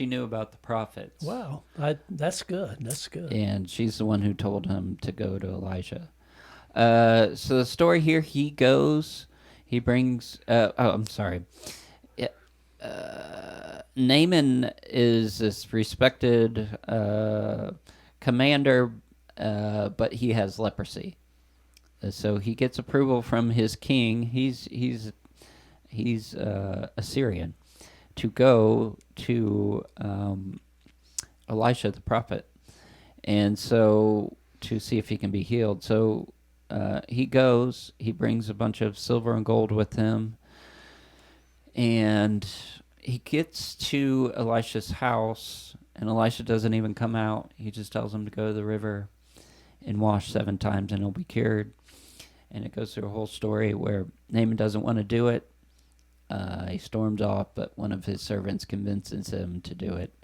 about the prophets. Wow, that's good. That's good. And she's the one who told him to go to Elijah. So the story here, he goes, he brings. I'm sorry. Naaman is this respected commander, but he has leprosy. So he gets approval from his king. He's Assyrian, to go to Elisha the prophet, and so to see if he can be healed. So he goes. He brings a bunch of silver and gold with him, and he gets to Elisha's house, and Elisha doesn't even come out. He just tells him to go to the river and wash 7 times, and he'll be cured. And it goes through a whole story where Naaman doesn't want to do it. He storms off, but one of his servants convinces him to do it.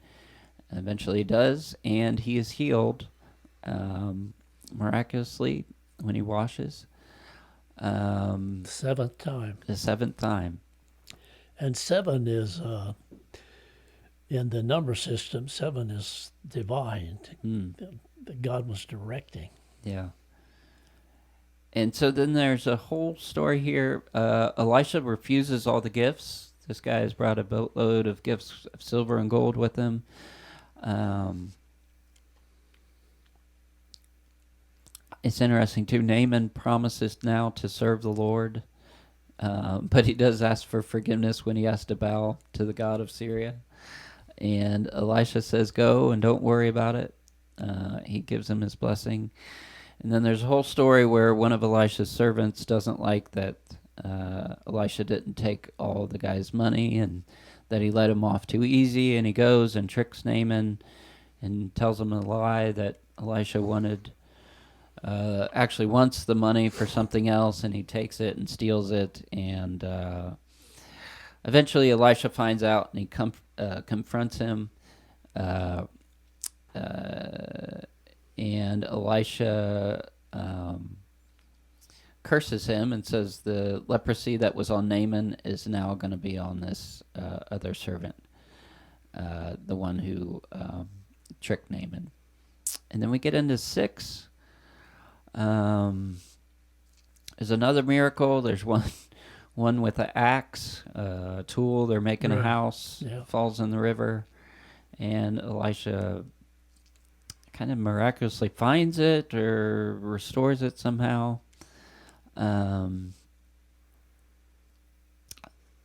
Eventually he does, and he is healed miraculously when he washes. 7th time. The 7th time. And 7 is, in the number system, 7 is divine. That God was directing. Yeah. And so then there's a whole story here. Elisha refuses all the gifts. This guy has brought a boatload of gifts of silver and gold with him. It's interesting, too. Naaman promises now to serve the Lord, but he does ask for forgiveness when he has to bow to the god of Syria. And Elisha says, go and don't worry about it. He gives him his blessing. And then there's a whole story where one of Elisha's servants doesn't like that Elisha didn't take all the guy's money, and that he let him off too easy, and he goes and tricks Naaman and tells him a lie that Elisha actually wants the money for something else, and he takes it and steals it. And eventually Elisha finds out, and he confronts him. And Elisha curses him and says the leprosy that was on Naaman is now going to be on this other servant, the one who tricked Naaman. And then we get into 6. There's another miracle. There's one with an axe, a tool. They're making a house, falls in the river, and Elisha kind of miraculously finds it or restores it somehow.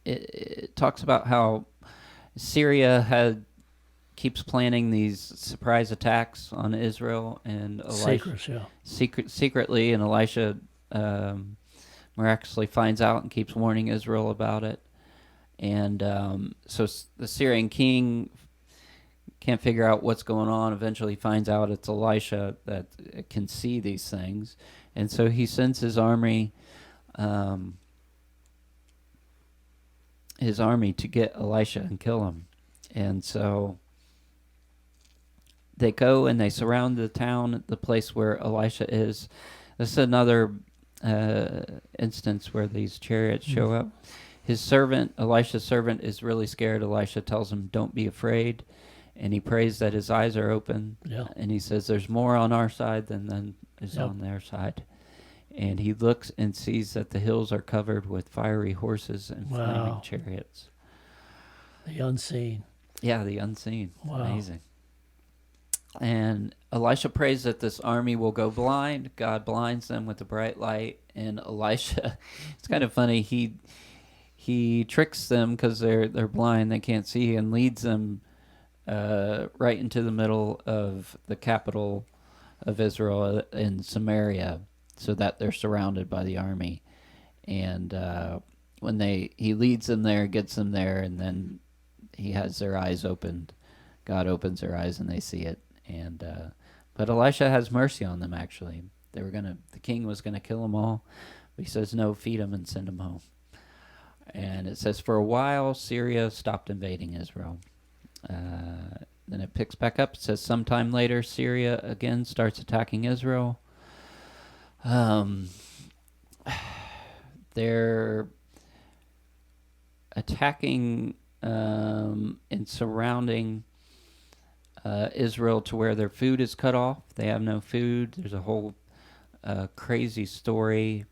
It talks about how Syria keeps planning these surprise attacks on Israel, and Elisha, Secrets, yeah. secretly, and Elisha miraculously finds out and keeps warning Israel about it. And so the Syrian king can't figure out what's going on. Eventually, he finds out it's Elisha that can see these things, and so he sends um, his army to get Elisha and kill him. And so they go and they surround the town, the place where Elisha is. This is another instance where these chariots show up. His servant, Elisha's servant, is really scared. Elisha tells him, "Don't be afraid." And he prays that his eyes are open. Yeah. And he says, "There's more on our side than is Yep. on their side." And he looks and sees that the hills are covered with fiery horses and flaming Wow. chariots. The unseen. Yeah, the unseen. Wow. Amazing. And Elisha prays that this army will go blind. God blinds them with a bright light. And Elisha, it's kind of funny. He tricks them because they're blind, they can't see, and leads them right into the middle of the capital of Israel in Samaria, so that they're surrounded by the army. And when he leads them there, gets them there, and then he has their eyes opened. God opens their eyes and they see it. And but Elisha has mercy on them. Actually, the king was gonna kill them all, but he says, "No, feed them and send them home." And it says, for a while, Syria stopped invading Israel. Then it picks back up. It says, sometime later, Syria again starts attacking Israel. They're attacking and surrounding Israel to where their food is cut off. They have no food. There's a whole crazy story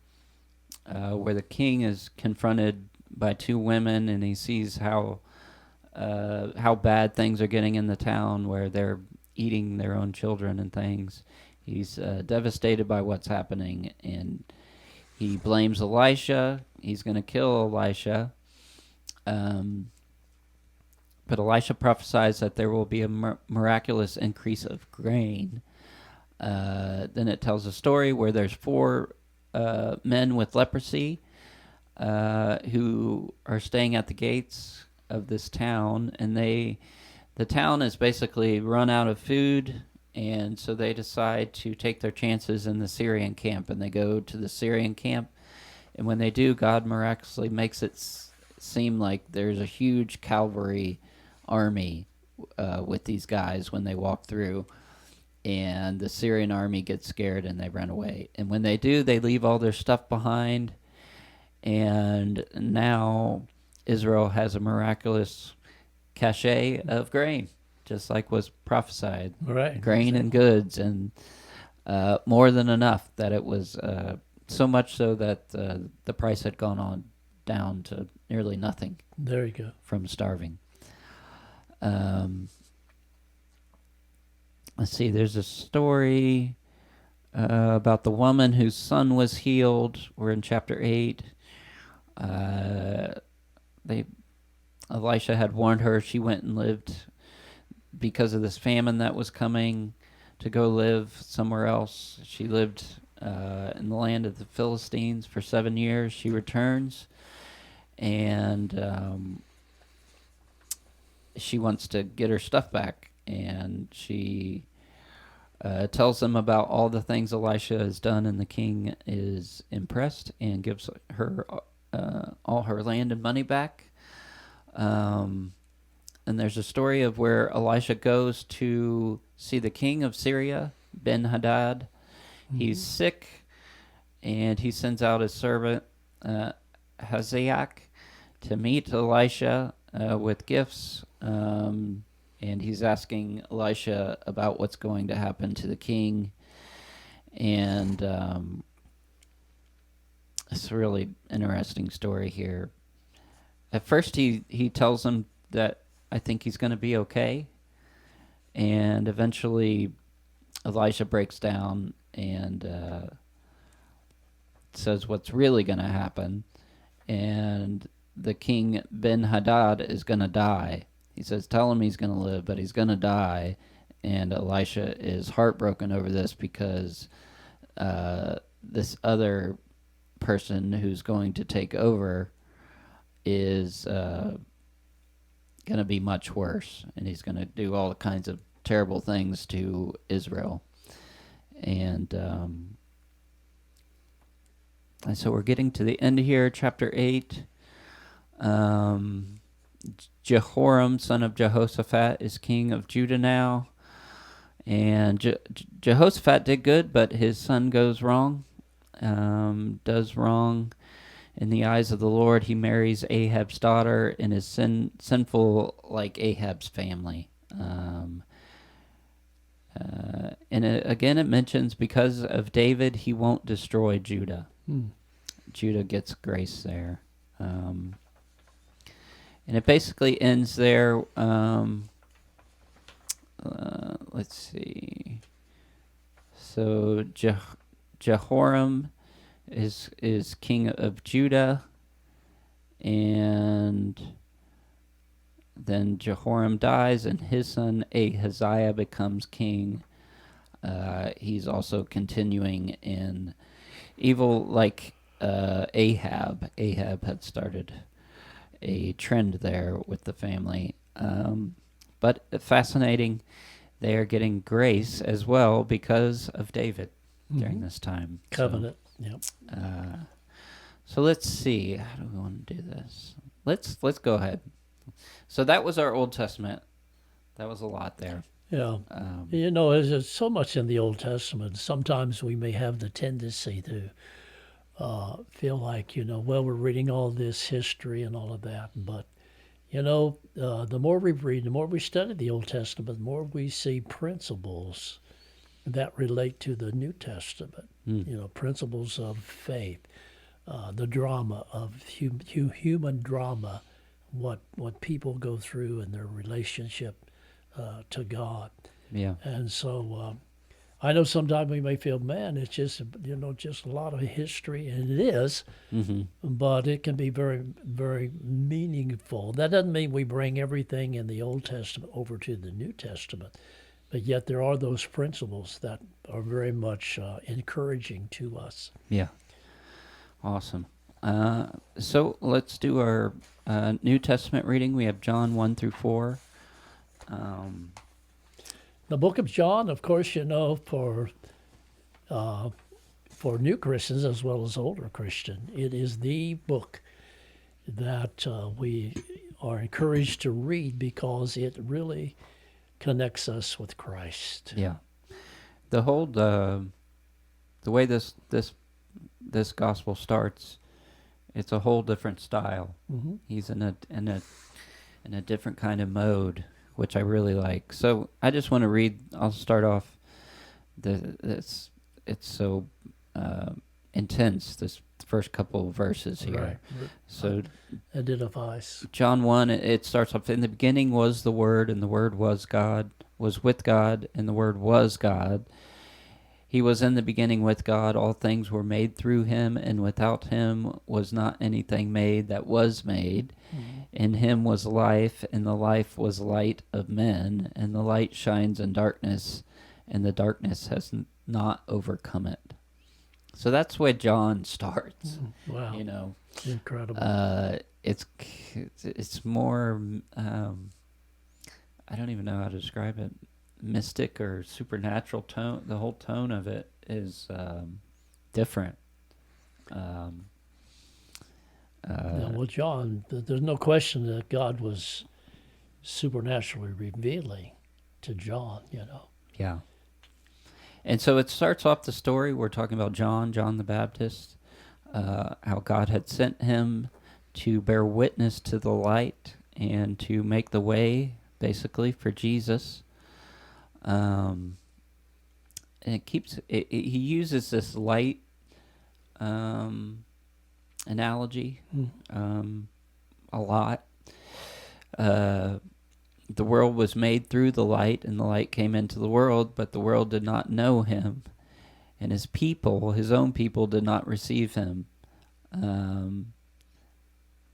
where the king is confronted by two women, and he sees how bad things are getting in the town, where they're eating their own children and things. He's devastated by what's happening, and he blames Elisha. He's going to kill Elisha. But Elisha prophesies that there will be a miraculous increase of grain. Then it tells a story where there's four men with leprosy who are staying at the gates of this town, and the town is basically run out of food, and so they decide to take their chances in the Syrian camp, and they go to the Syrian camp, and when they do, God miraculously makes it seem like there's a huge cavalry army with these guys when they walk through, and the Syrian army gets scared and they run away. And when they do, they leave all their stuff behind, and now Israel has a miraculous cache of grain, just like was prophesied. Right. Grain and goods, and more than enough, that it was so much so that the price had gone on down to nearly nothing. There you go. From starving. Let's see, there's a story about the woman whose son was healed. We're in chapter 8. Elisha had warned her. She went and lived, because of this famine that was coming, to go live somewhere else. She lived in the land of the Philistines for 7 years. She returns, and she wants to get her stuff back, and she tells them about all the things Elisha has done, and the king is impressed and gives her all her land and money back. And there's a story of where Elisha goes to see the king of Syria, Ben-Hadad. Mm-hmm. He's sick, and he sends out his servant, Hazael, to meet Elisha with gifts. And he's asking Elisha about what's going to happen to the king. And it's a really interesting story here. At first, he tells him that, I think he's going to be okay. And eventually, Elisha breaks down and says what's really going to happen. And the king Ben-Hadad is going to die. He says, tell him he's going to live, but he's going to die. And Elisha is heartbroken over this, because this other person who's going to take over is going to be much worse, and he's going to do all kinds of terrible things to Israel. And so we're getting to the end here, chapter 8. Jehoram, son of Jehoshaphat, is king of Judah now. And Jehoshaphat did good, but his son goes wrong, does wrong in the eyes of the Lord. He marries Ahab's daughter and is sinful like Ahab's family. Again, it mentions because of David, he won't destroy Judah. Judah gets grace there. And it basically ends there. Let's see. So Jehoram is king of Judah, and then Jehoram dies, and his son Ahaziah becomes king. He's also continuing in evil like Ahab. Ahab had started a trend there with the family. But fascinating, they are getting grace as well because of David during this time. Covenant, yep. So let's see. How do we want to do this? Let's go ahead. So that was our Old Testament. That was a lot there. Yeah. There's so much in the Old Testament. Sometimes we may have the tendency to feel like, we're reading all this history and all of that. But, the more we read, the more we study the Old Testament, the more we see principles that relate to the New Testament. Principles of faith, the drama of human drama, what people go through in their relationship to God. Yeah. And so I know sometimes we may feel, man, it's just just a lot of history, and it is, but it can be very, very meaningful. That doesn't mean we bring everything in the Old Testament over to the New Testament, but yet there are those principles that are very much encouraging to us. Yeah. Awesome. So let's do our New Testament reading. We have John 1 through 4. The book of John, of course, for new Christians as well as older Christians, it is the book that we are encouraged to read because it really connects us with Christ. Yeah. The whole the way this gospel starts, it's a whole different style. He's in a different kind of mode, which I really like. So I just want to read. I'll start off. It's so intense. This first couple of verses here. Right. So identifies. John 1. It starts off. In the beginning was the Word, and the Word was God. Was with God, and the Word was God. He was in the beginning with God. All things were made through him, and without him was not anything made that was made. In him was life, and the life was light of men, and the light shines in darkness, and the darkness has not overcome it. So that's where John starts. Wow. Incredible. It's more, I don't even know how to describe it, mystic or supernatural tone. The whole tone of it is different. Well, John, there's no question that God was supernaturally revealing to John, Yeah. And so it starts off the story. We're talking about John the Baptist, how God had sent him to bear witness to the light and to make the way, basically, for Jesus. And he uses this light analogy a lot. The world was made through the light, and the light came into the world, but the world did not know him, and his own people, did not receive him.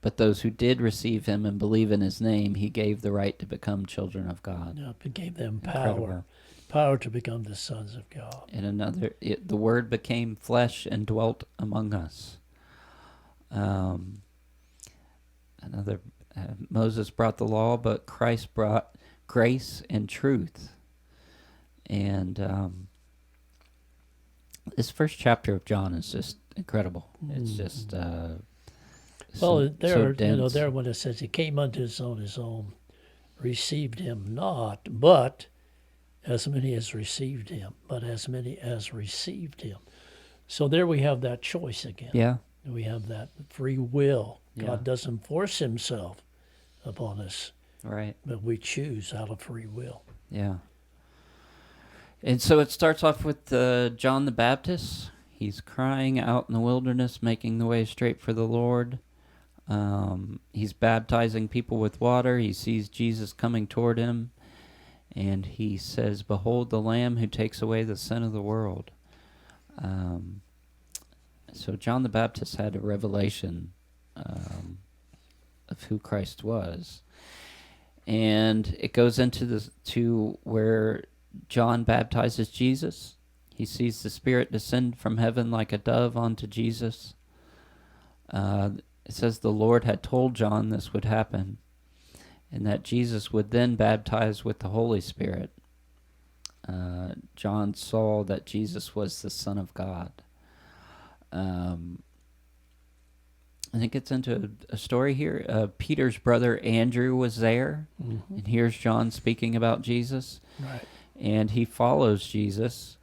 But those who did receive him and believe in his name, he gave the right to become children of God. Yeah, it gave them Incredible. Power to become the sons of God. And the Word became flesh and dwelt among us. Um, another Moses brought the law, but Christ brought grace and truth. And this first chapter of John is just incredible. It's just so dense. there when it says he came unto his own received him not, but as many as received him, but as many as received him. So there we have that choice again. Yeah, We have that free will. Yeah. God doesn't force himself upon us, right. but we choose out of free will. Yeah. And so it starts off with John the Baptist. He's crying out in the wilderness, making the way straight for the Lord. He's baptizing people with water. He sees Jesus coming toward him, and he says, "Behold the Lamb who takes away the sin of the world." So John the Baptist had a revelation of who Christ was. And it goes to where John baptizes Jesus. He sees the Spirit descend from heaven like a dove onto Jesus. It says the Lord had told John this would happen, and that Jesus would then baptize with the Holy Spirit. John saw that Jesus was the Son of God. And it gets into a story here. Peter's brother Andrew was there, and here's John speaking about Jesus. Right. And he follows Jesus,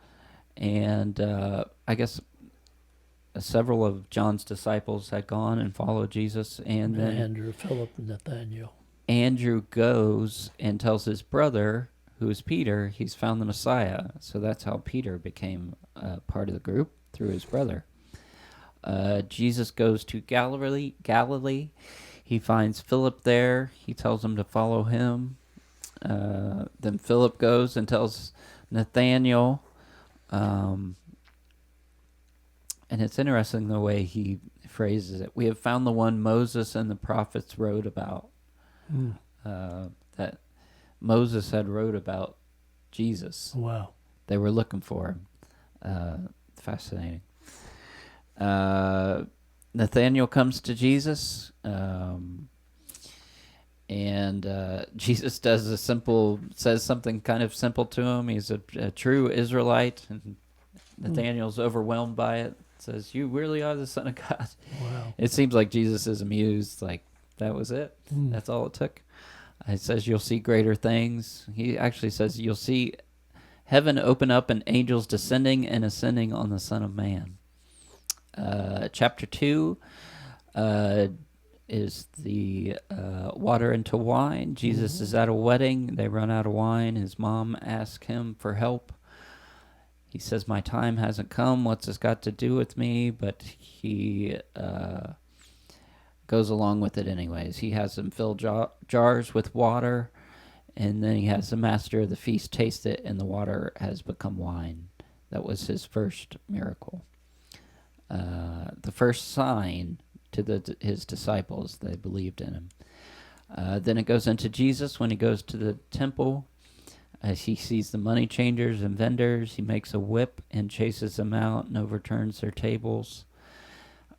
and I guess several of John's disciples had gone and followed Jesus, and then Andrew, Philip, and Nathaniel. Andrew goes and tells his brother, who is Peter, he's found the Messiah. So that's how Peter became part of the group, through his brother. Jesus goes to Galilee. He finds Philip there. He tells him to follow him. Then Philip goes and tells Nathaniel. And it's interesting the way he phrases it. We have found the one Moses and the prophets wrote about. That Moses had wrote about Jesus. Wow. They were looking for him. Fascinating. Nathaniel comes to Jesus, and Jesus says something kind of simple to him. He's a true Israelite, and Nathaniel's overwhelmed by it. Says, "You really are the Son of God." Wow. It seems like Jesus is amused, like that was it. That's all it took. It says you'll see greater things. He actually says you'll see heaven open up and angels descending and ascending on the Son of Man. Chapter 2 is the water into wine. Jesus is at a wedding. They run out of wine. His mom asks him for help. He says, "My time hasn't come. What's this got to do with me?" But he goes along with it anyways. He has them fill jars with water, and then he has the master of the feast taste it, and the water has become wine. That was his first miracle. The first sign to his disciples. They believed in him. Then it goes into Jesus when he goes to the temple. As he sees the money changers and vendors, he makes a whip and chases them out and overturns their tables.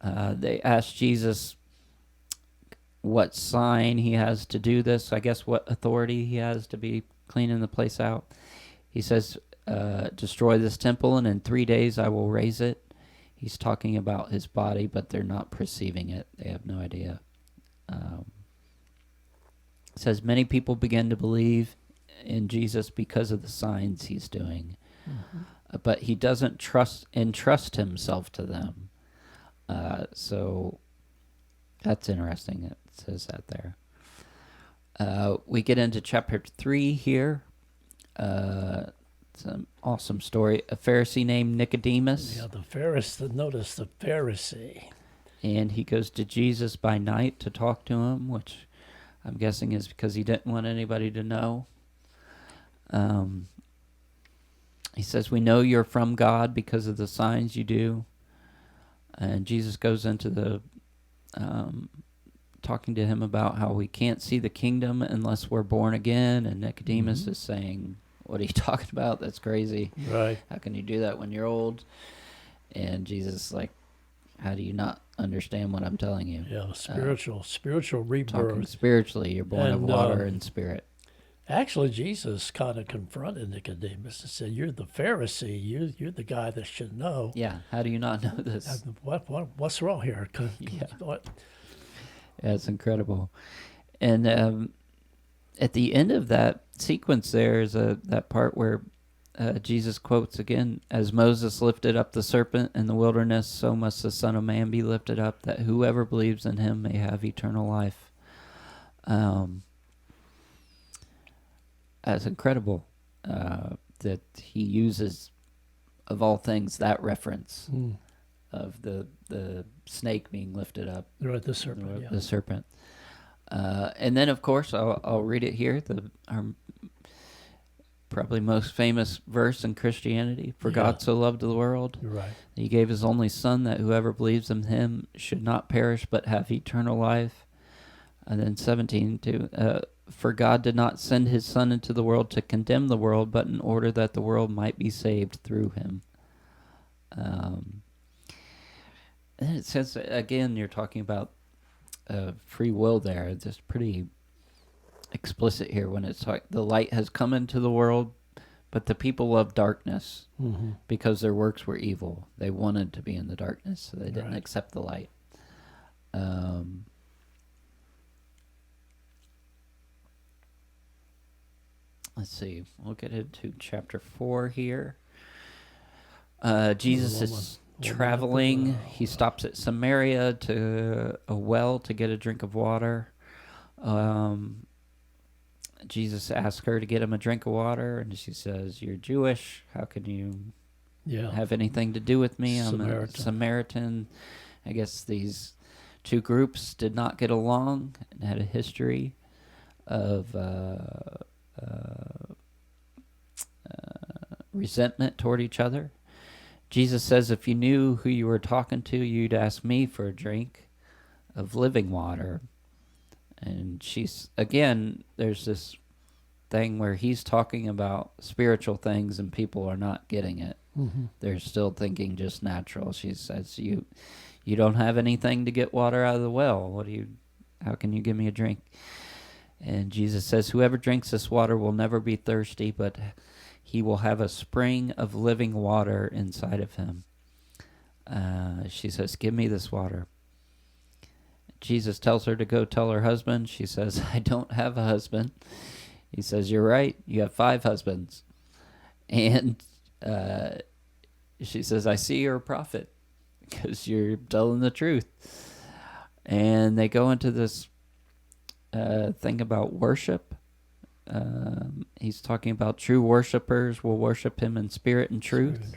They ask Jesus what sign he has to do this. I guess what authority he has to be cleaning the place out. He says, destroy this temple, and in 3 days I will raise it. He's talking about his body, but they're not perceiving it. They have no idea. It says many people begin to believe in Jesus because of the signs he's doing. But he doesn't entrust himself to them. So that's interesting. It says that there. We get into chapter 3 here. It's an awesome story. A Pharisee named Nicodemus. Yeah, the Pharisee. Notice the Pharisee. And he goes to Jesus by night to talk to him, which I'm guessing is because he didn't want anybody to know. He says, "We know you're from God because of the signs you do." And Jesus goes into the talking to him about how we can't see the kingdom unless we're born again. And Nicodemus is saying, "What are you talking about? That's crazy. Right. How can you do that when you're old?" And Jesus is like, How do you not understand what I'm telling you? Yeah, spiritual Talking rebirth. spiritually, you're born of And water and spirit. actually, Jesus kind of confronted Nicodemus and said, "You're the Pharisee. You're the guy that should know. Yeah, how do you not know this? What's wrong here?" Yeah, What? yeah, it's incredible. And at the end of that sequence, there's that part where Jesus quotes again, "As Moses lifted up the serpent in the wilderness, so must the Son of Man be lifted up, that whoever believes in him may have eternal life." Um, that's incredible that he uses, of all things, that reference of the snake being lifted up, Right, the serpent. Yeah. the serpent. And then, of course, I'll read it here. Our probably most famous verse in Christianity: "For God so loved the world, You're right. that He gave His only Son, that whoever believes in Him should not perish but have eternal life." And then 17 too. "For God did not send His Son into the world to condemn the world, but in order that the world might be saved through Him." And it says again, you're talking about free will there. It's just pretty explicit here when it's like the light has come into the world, but the people loved darkness because their works were evil. They wanted to be in the darkness, so they didn't accept the light. Let's see. We'll get into chapter 4 here. Jesus is traveling. He stops at Samaria to a well to get a drink of water. Jesus asks her to get him a drink of water, and she says, "You're Jewish. How can you have anything to do with me? I'm a Samaritan." I guess these two groups did not get along and had a history of resentment toward each other. Jesus says, "If you knew who you were talking to, you'd ask me for a drink of living water." And she's, again, there's this thing where he's talking about spiritual things and people are not getting it. They're still thinking just natural. She says, you don't have anything to get water out of the well. How can you give me a drink?" And Jesus says, "Whoever drinks this water will never be thirsty, but he will have a spring of living water inside of him." She says, "Give me this water." Jesus tells her to go tell her husband. She says, "I don't have a husband." He says, "You're right. You have 5 husbands." And she says, "I see you're a prophet because you're telling the truth." And they go into this thing about worship. He's talking about true worshipers will worship him in spirit and truth.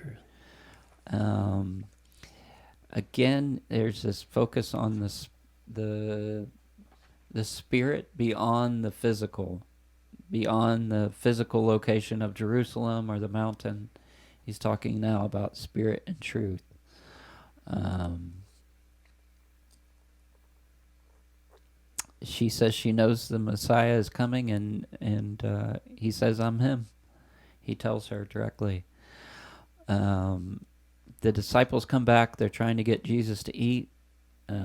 Again, there's this focus on the spirit beyond the physical location of Jerusalem or the mountain. He's talking now about spirit and truth. She says she knows the Messiah is coming, and he says, "I'm him." He tells her directly. The disciples come back. They're trying to get Jesus to eat. He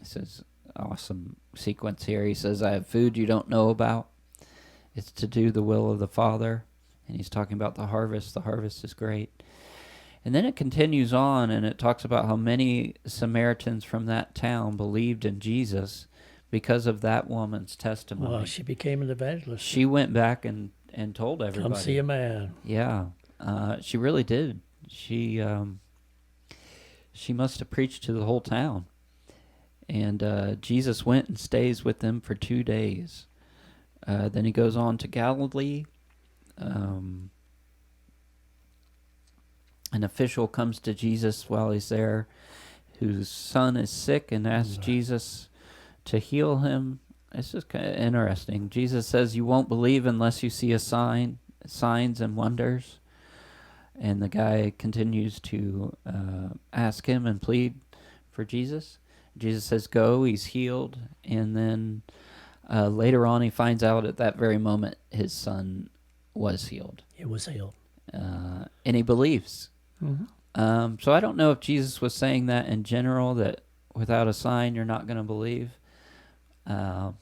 says, awesome sequence here. He says, "I have food you don't know about. It's to do the will of the Father." And he's talking about the harvest. The harvest is great. And then it continues on, and it talks about how many Samaritans from that town believed in Jesus because of that woman's testimony. Well, she became an evangelist. She went back and told everybody. Come see a man. Yeah, she really did. She must have preached to the whole town. And Jesus went and stays with them for 2 days. Then he goes on to Galilee. An official comes to Jesus while he's there, whose son is sick, and asks Jesus to heal him. It's just kind of interesting. Jesus says, "You won't believe unless you see signs and wonders." And the guy continues to ask him and plead for Jesus. Jesus says, "Go," he's healed. And then later on, he finds out at that very moment his son was healed. He was healed. And he believes. So I don't know if Jesus was saying that in general, that without a sign you're not going to believe, um,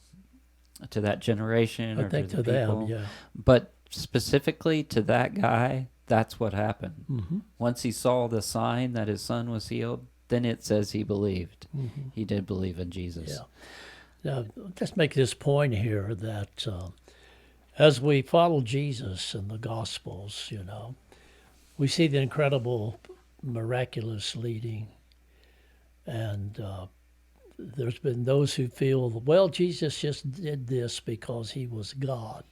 to that generation I or to think the to them, people. yeah. But specifically to that guy, that's what happened. Mm-hmm. Once he saw the sign that his son was healed, then it says he believed. Mm-hmm. He did believe in Jesus. Yeah. Now, just make this point here that as we follow Jesus in the Gospels, we see the incredible, miraculous leading. And there's been those who feel, well, Jesus just did this because he was God.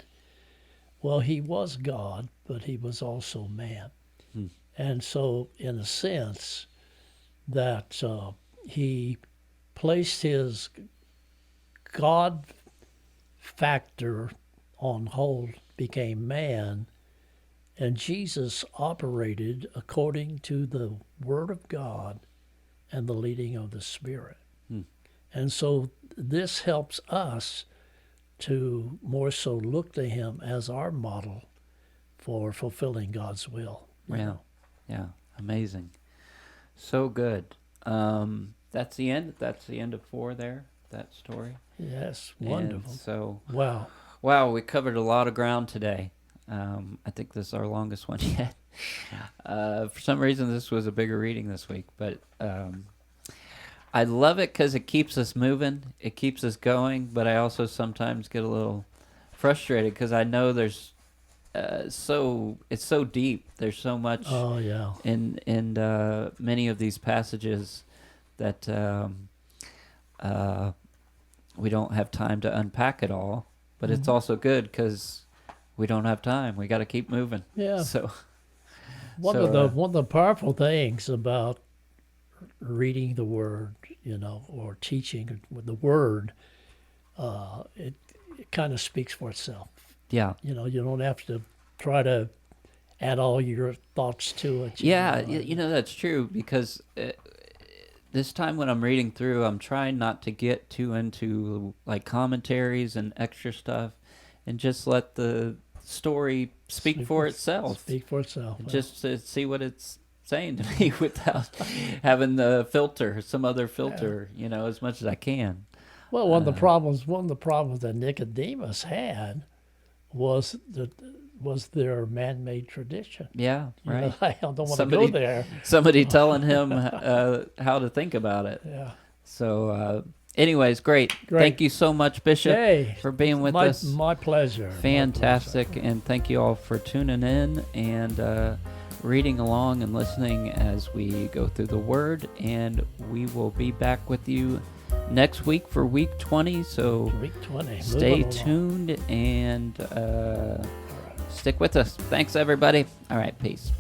Well, he was God, but he was also man. Hmm. And so, in a sense, that he placed his God factor on hold, became man, and Jesus operated according to the Word of God and the leading of the Spirit. Hmm. And so this helps us to more so look to him as our model for fulfilling God's will. Yeah. Yeah. Amazing. So good. That's the end. That's the end of 4 there, that story. Yes, And wonderful. so, Wow. wow, we covered a lot of ground today. I think this is our longest one yet. For some reason, this was a bigger reading this week, but I love it because it keeps us moving. It keeps us going, but I also sometimes get a little frustrated because I know there's it's so deep. There's so much Oh, yeah. in many of these passages that we don't have time to unpack it all. But it's also good because we don't have time. We got to keep moving. Yeah. So One of the powerful things about reading the Word, or teaching with the Word, it kind of speaks for itself. yeah, You don't have to try to add all your thoughts to it. yeah. That's true because this time when I'm reading through, I'm trying not to get too into like commentaries and extra stuff, and just let the story speak for itself. Speak for itself. Just to see what it's saying to me without having some other filter, as much as I can. Well, one of the problems that Nicodemus had was their man-made tradition. Yeah, right. I don't want to go there. Somebody telling him how to think about it. Yeah. So, anyways, great. Thank you so much, Bishop, for being with us. My pleasure. Fantastic. My pleasure. And thank you all for tuning in and reading along and listening as we go through the Word. And we will be back with you next week for week 20. So week 20. Stay tuned and stick with us. Thanks, everybody. All right, peace.